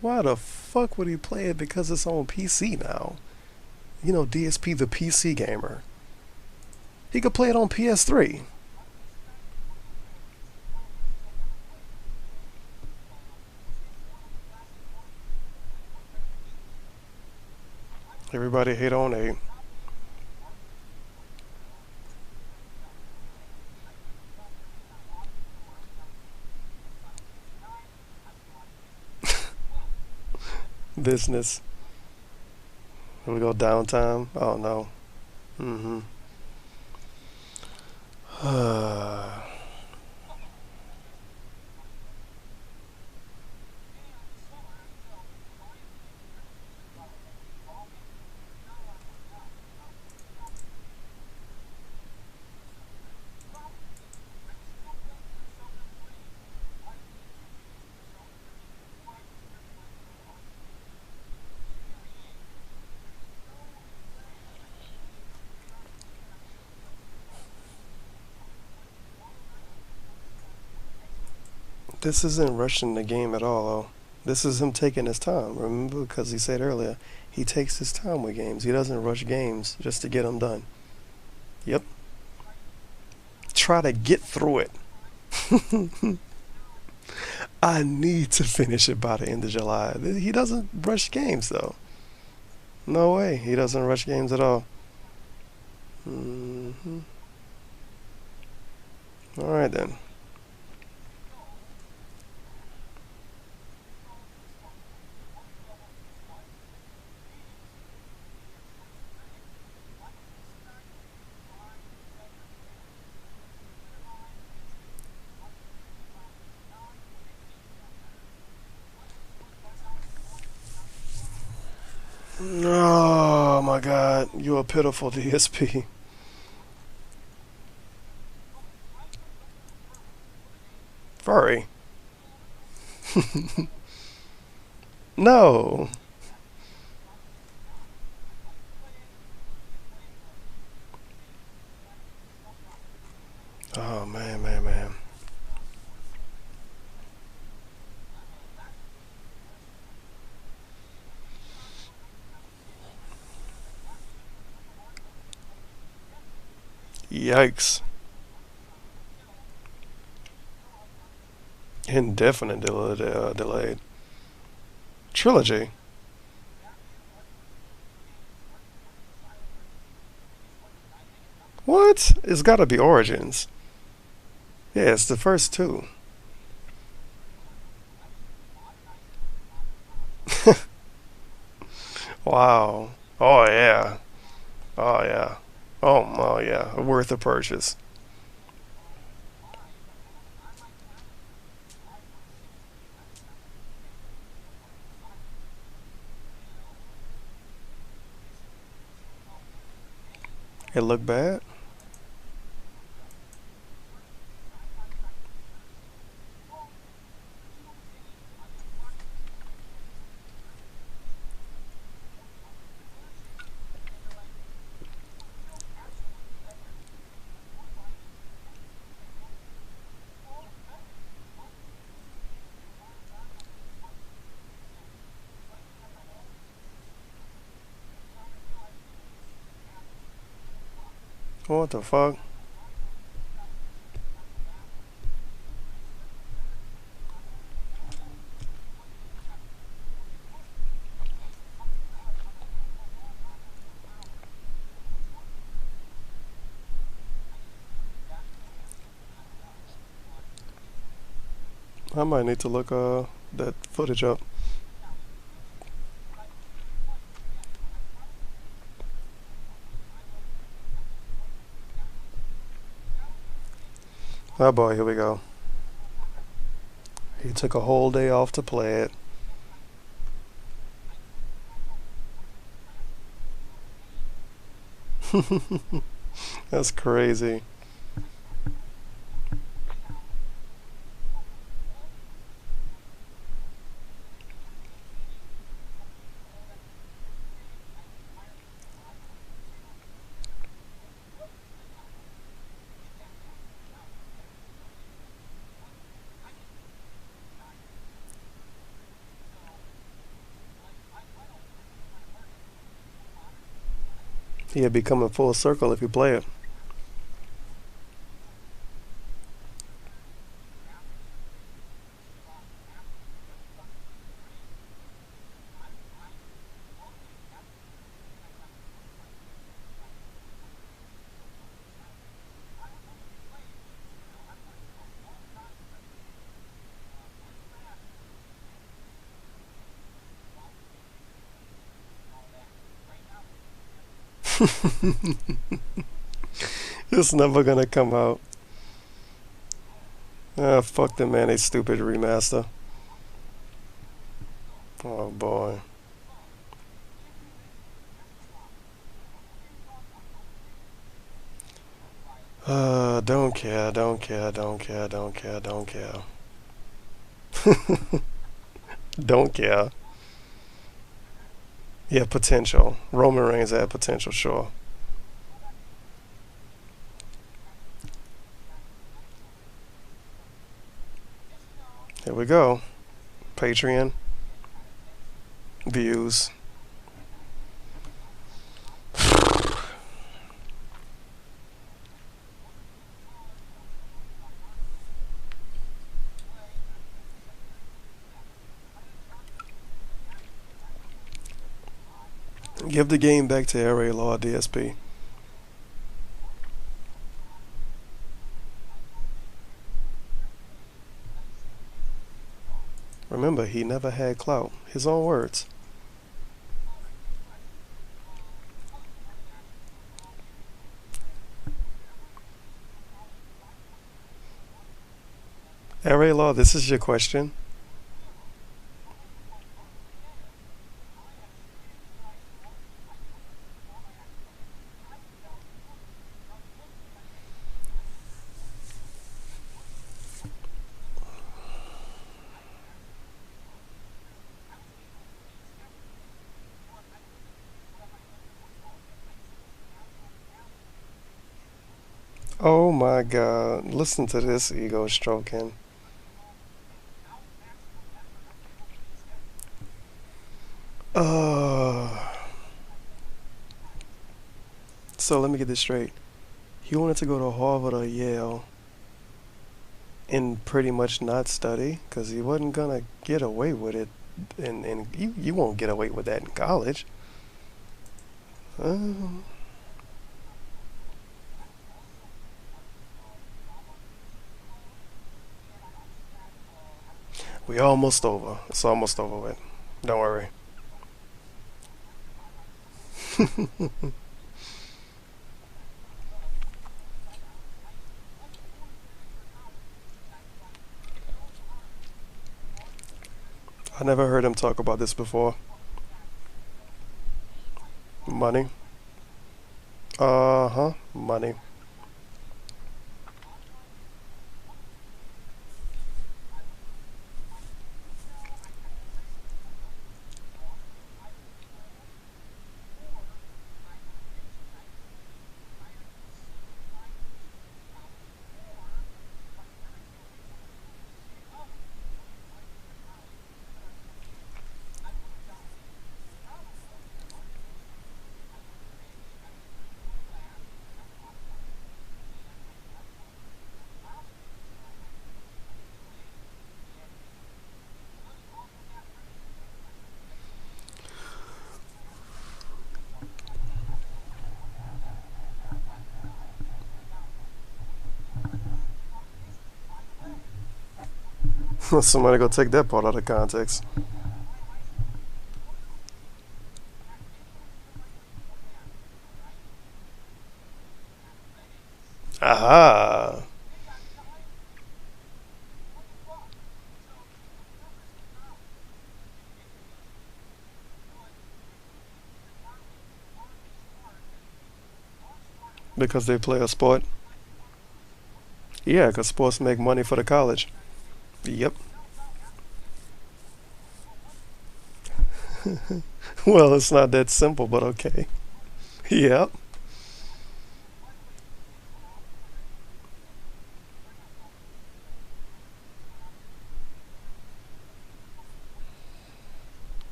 Why the fuck would he play it? Because it's on PC now. You know, DSP the PC gamer. He could play it on PS3. Everybody hate on a. Business. Here we go downtime. Oh no. Mm-hmm. This isn't rushing the game at all, though. This is him taking his time. Remember, because he said earlier, he takes his time with games. He doesn't rush games just to get them done. Yep. Try to get through it. I need to finish it by the end of July. He doesn't rush games, though. No way. He doesn't rush games at all. Hmm. All right, then. Oh my god, you're a pitiful DSP. Furry. No. Oh man, man, man. Yikes. Indefinite delayed. Trilogy. What? It's gotta be Origins. Yeah, it's the first two. Wow. Oh yeah. Oh yeah. Oh yeah. Worth a purchase. It looked bad. What the fuck? I might need to look that footage up. Oh boy, here we go. He took a whole day off to play it. That's crazy. He'd be coming full circle if you play it. It's never gonna come out. Ah, fuck them, man. They stupid remaster. Oh boy. Don't care, don't care, don't care, don't care, don't care. Don't care. Yeah, potential. Roman Reigns had potential, sure. Here we go. Patreon. Views. Give the game back to LA Law DSP. Remember, he never had clout. His own words. LA Law, this is your question. Oh my god. Listen to this ego stroking. Uh, so let me get this straight. He wanted to go to Harvard or Yale and pretty much not study because he wasn't gonna get away with it, and you won't get away with that in college. Uh, we almost over. It's almost over with. Don't worry. I never heard him talk about this before. Money. Uh-huh. Money. Somebody go take that part out of context. Aha. Because they play a sport. Yeah, because sports make money for the college. Yep. Well, it's not that simple, but okay. Yep.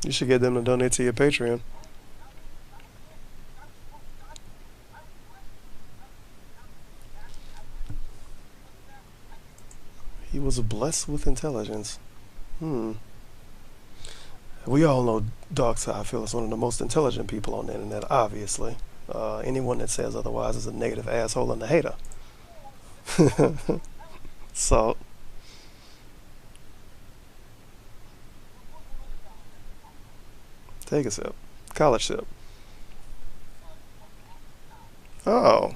You should get them to donate to your Patreon. He was blessed with intelligence. Hmm. We all know Darkseid is one of the most intelligent people on the internet, obviously. Anyone that says otherwise is a negative asshole and a hater. So, take a sip. College sip. Oh,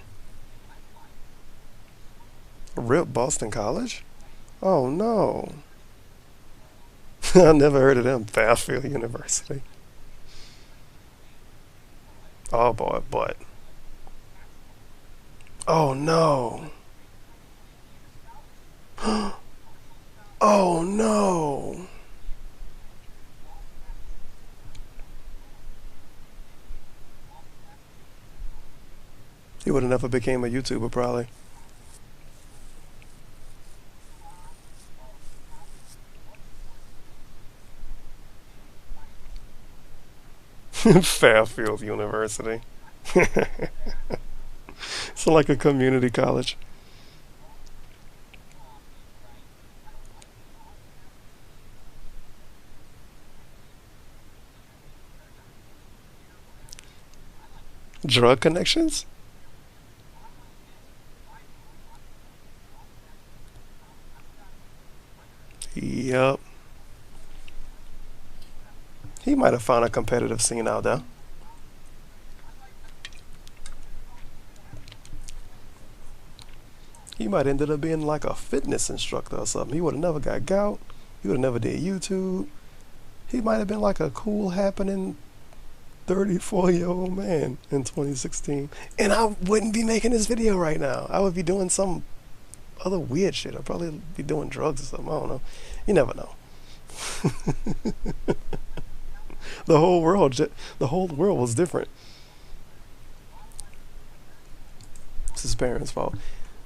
Rip Boston College? Oh no. I never heard of them. Fairfield University. Oh boy, but. Oh no. Oh no. He would have never became a YouTuber, probably. Fairfield University. It's like a community college. Drug connections? Yup. He might have found a competitive scene out there. He might ended up being like a fitness instructor or something. He would have never got gout. He would have never did YouTube. He might have been like a cool happening 34-year-old man in 2016. And I wouldn't be making this video right now. I would be doing some other weird shit. I'd probably be doing drugs or something. I don't know. You never know. The whole world, the whole world was different. It's his parents' fault.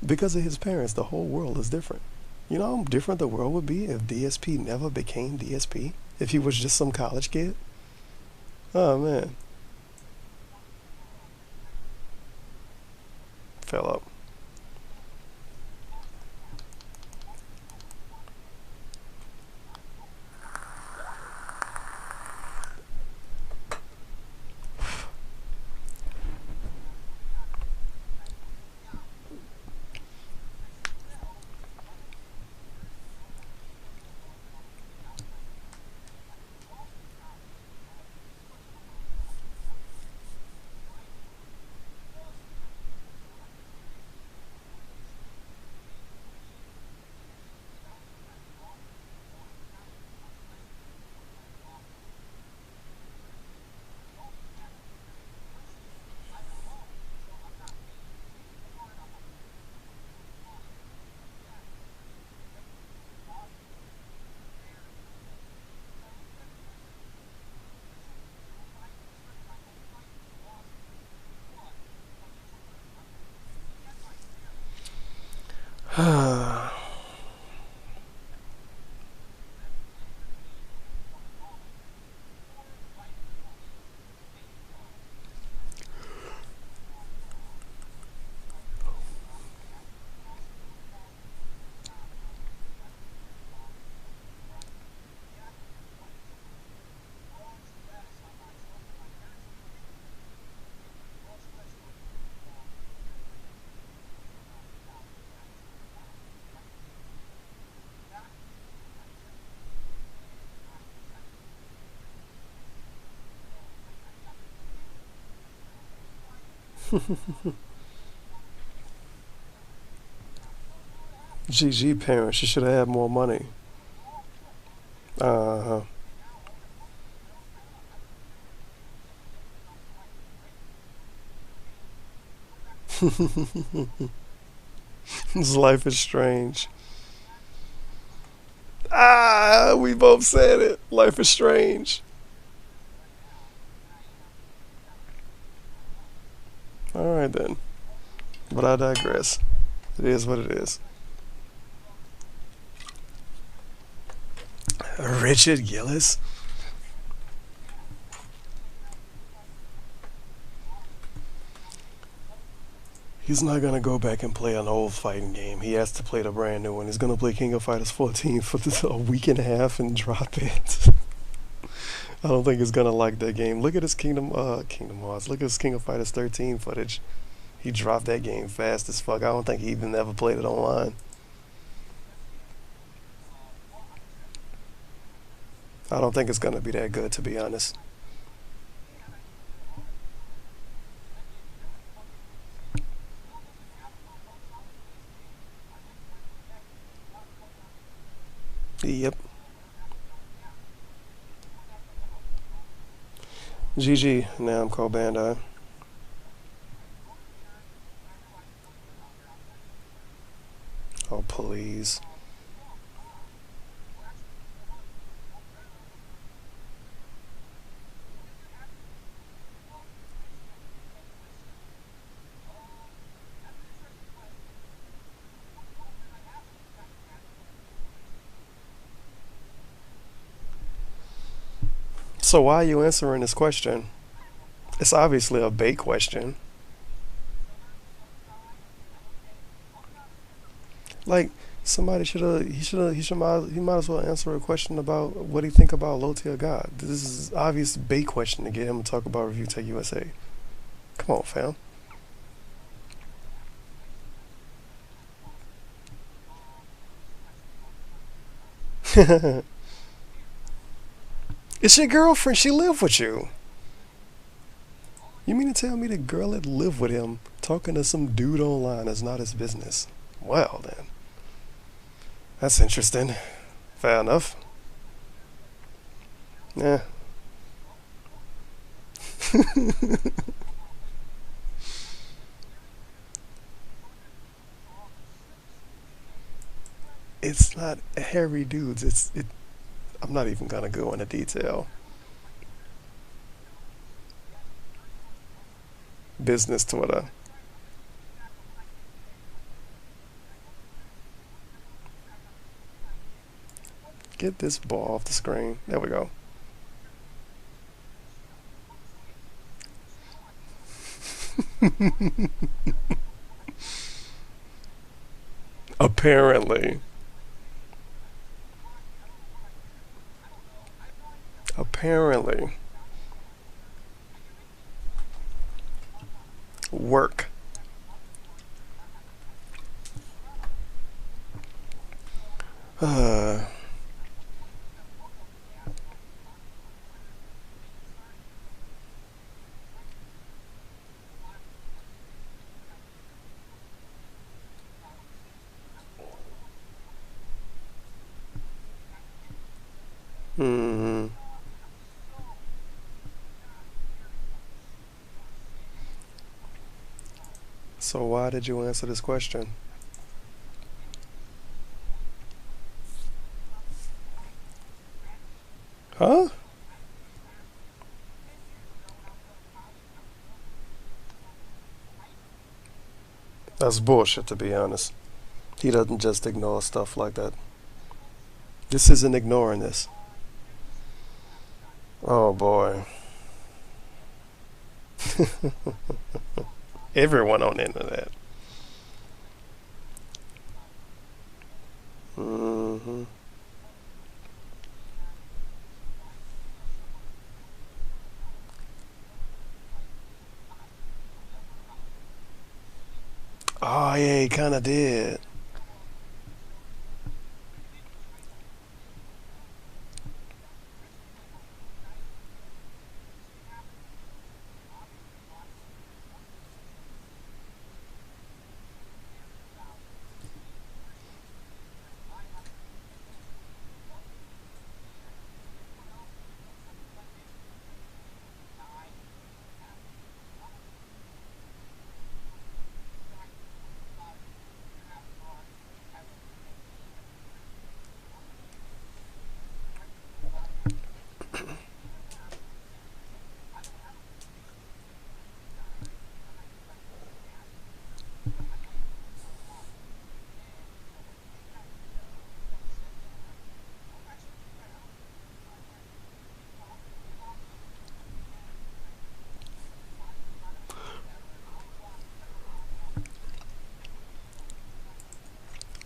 Because of his parents, the whole world is different. You know how different the world would be if DSP never became DSP? If he was just some college kid? Oh man. Fell up. GG parents, you should have had more money. Uh huh. This life is strange. Ah, we both said it. Life is strange. Alright then. But I digress. It is what it is. Richard Gillis? He's not gonna go back and play an old fighting game. He has to play the brand new one. He's gonna play King of Fighters 14 for a week and a half and drop it. I don't think he's gonna like that game. Look at his Kingdom Hearts. Look at his King of Fighters 13 footage. He dropped that game fast as fuck. I don't think he even ever played it online. I don't think it's gonna be that good, to be honest. Yep. GG. Now I'm called Bandai. Oh, please. So why are you answering this question? It's obviously a bait question. Like somebody should have he might as well answer a question about what he think about low tier God. This is obvious bait question to get him to talk about Review Tech USA. Come on, fam. It's your girlfriend. She live with you. You mean to tell me the girl that lived with him talking to some dude online is not his business? Well then, that's interesting. Fair enough. Yeah. It's not hairy dudes. It. I'm not even gonna go into detail. Business Twitter. Get this ball off the screen. There we go. Apparently. Apparently. Work. Uh, hmm. So why did you answer this question? Huh? That's bullshit, to be honest. He doesn't just ignore stuff like that. This isn't ignoring this. Oh boy. Everyone on the internet. Hmm. Oh yeah, he kind of did.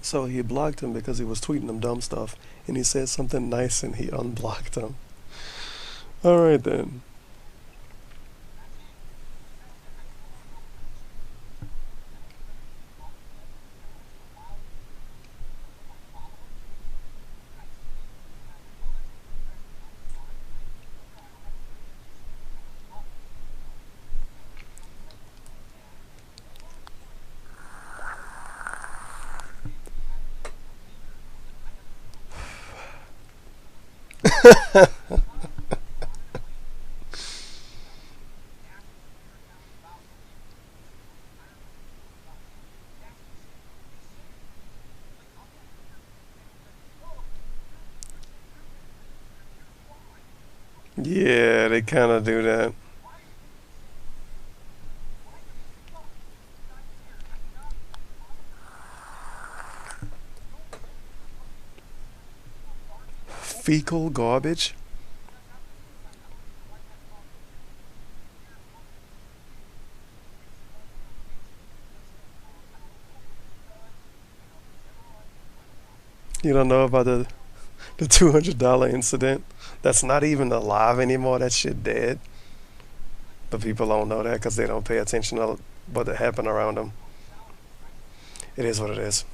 So he blocked him because he was tweeting him dumb stuff, and he said something nice, and he unblocked him. All right then. Yeah, they kind of do that. Fecal garbage. You don't know about the $200 incident? That's not even alive anymore. That shit dead. But people don't know that because they don't pay attention to what happened around them. It is what it is.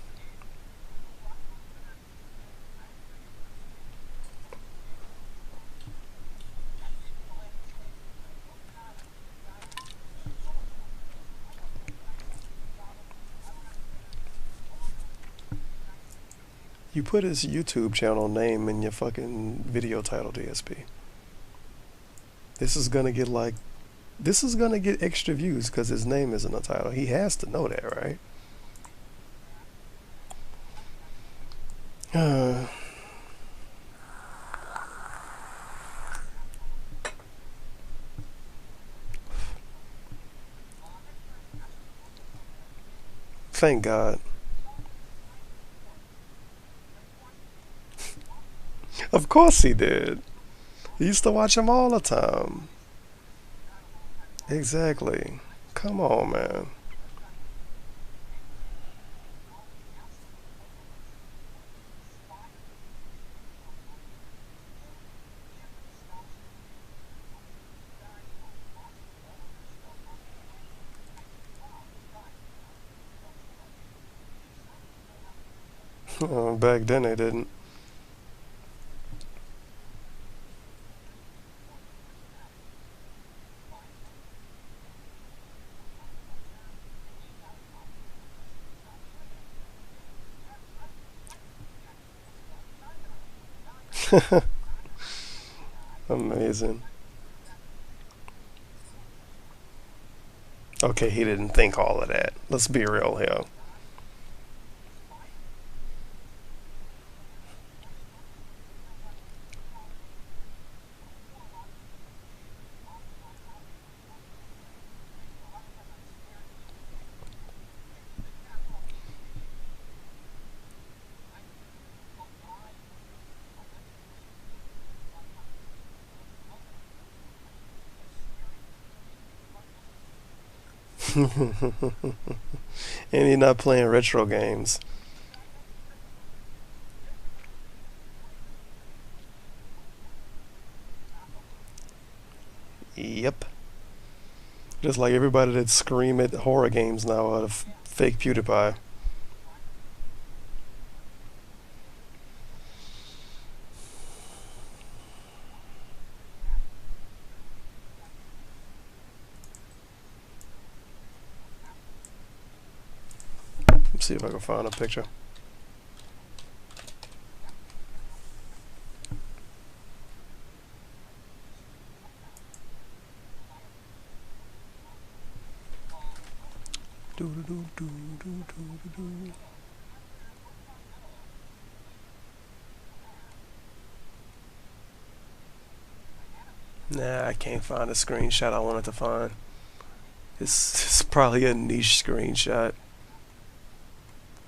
You put his YouTube channel name in your fucking video title, DSP. This is gonna get like, this is gonna get extra views because his name is in the title. He has to know that, right? Thank God. Of course he did. He used to watch him all the time. Exactly. Come on, man. Back then they didn't. Amazing. Okay, he didn't think all of that. Let's be real here. And he's not playing retro games. Yep. Just like everybody that scream at horror games now out of fake PewDiePie. Let's see if I can find a picture. Nah, I can't find a screenshot I wanted to find. It's probably a niche screenshot.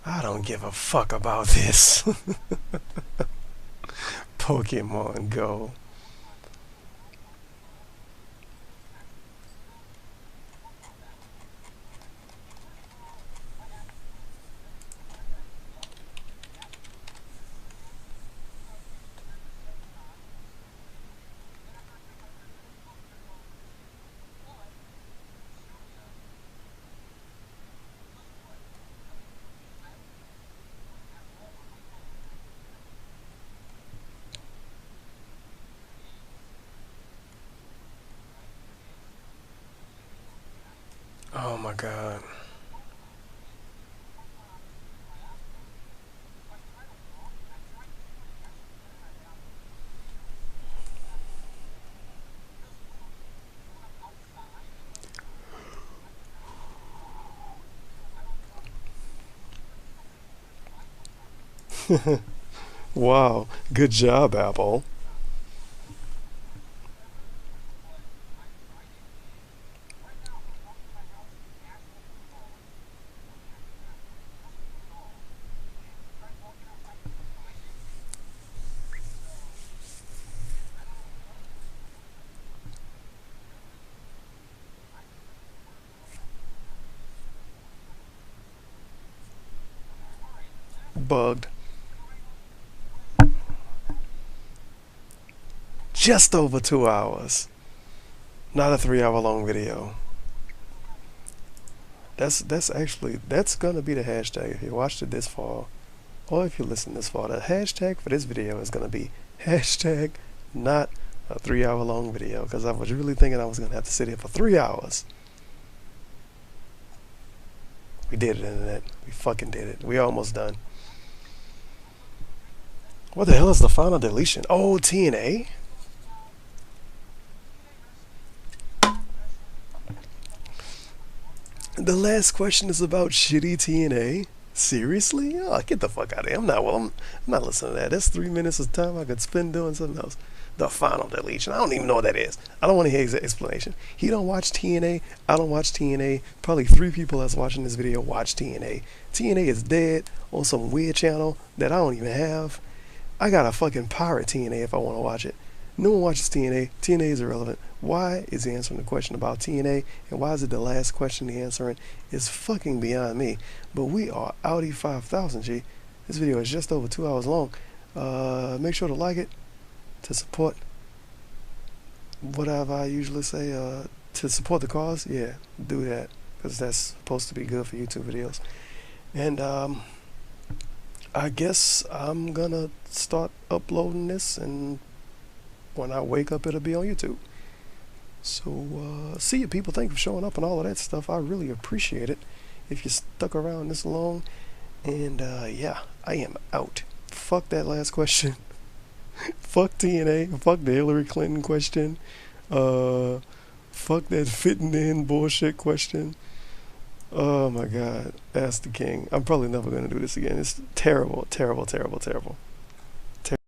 I don't give a fuck about this. Pokemon Go. Oh my god. Wow, good job, Apple. Bugged. Just over 2 hours. Not a 3 hour long video. That's gonna be the hashtag if you watched it this far, or if you listen this far. The hashtag for this video is gonna be hashtag not a 3 hour long video, because I was really thinking I was gonna have to sit here for 3 hours. We did it, internet. We fucking did it. We almost done. What the hell is the final deletion? Oh, TNA? The last question is about shitty TNA? Seriously? Oh, get the fuck out of here. I'm not listening to that. That's 3 minutes of time I could spend doing something else. The final deletion. I don't even know what that is. I don't want to hear his explanation. He don't watch TNA. I don't watch TNA. Probably 3 people that's watching this video watch TNA. TNA is dead on some weird channel that I don't even have. I gotta fucking pirate TNA if I want to watch it. No one watches TNA. TNA is irrelevant. Why is he answering the question about TNA, and why is it the last question he answering is fucking beyond me. But we are Audi 5000, G. This video is just over 2 hours long. Make sure to like it to support whatever I usually say. To support the cause, yeah, do that, because that's supposed to be good for YouTube videos. And I guess I'm gonna start uploading this, and when I wake up, it'll be on YouTube. So, see you people. Thank you for showing up and all of that stuff. I really appreciate it. If you stuck around this long, and yeah, I am out. Fuck that last question. Fuck TNA. Fuck the Hillary Clinton question. Uh, Fuck that fitting in bullshit question. Oh my god, ask the king. I'm probably never gonna do this again. It's terrible, terrible, terrible, terrible.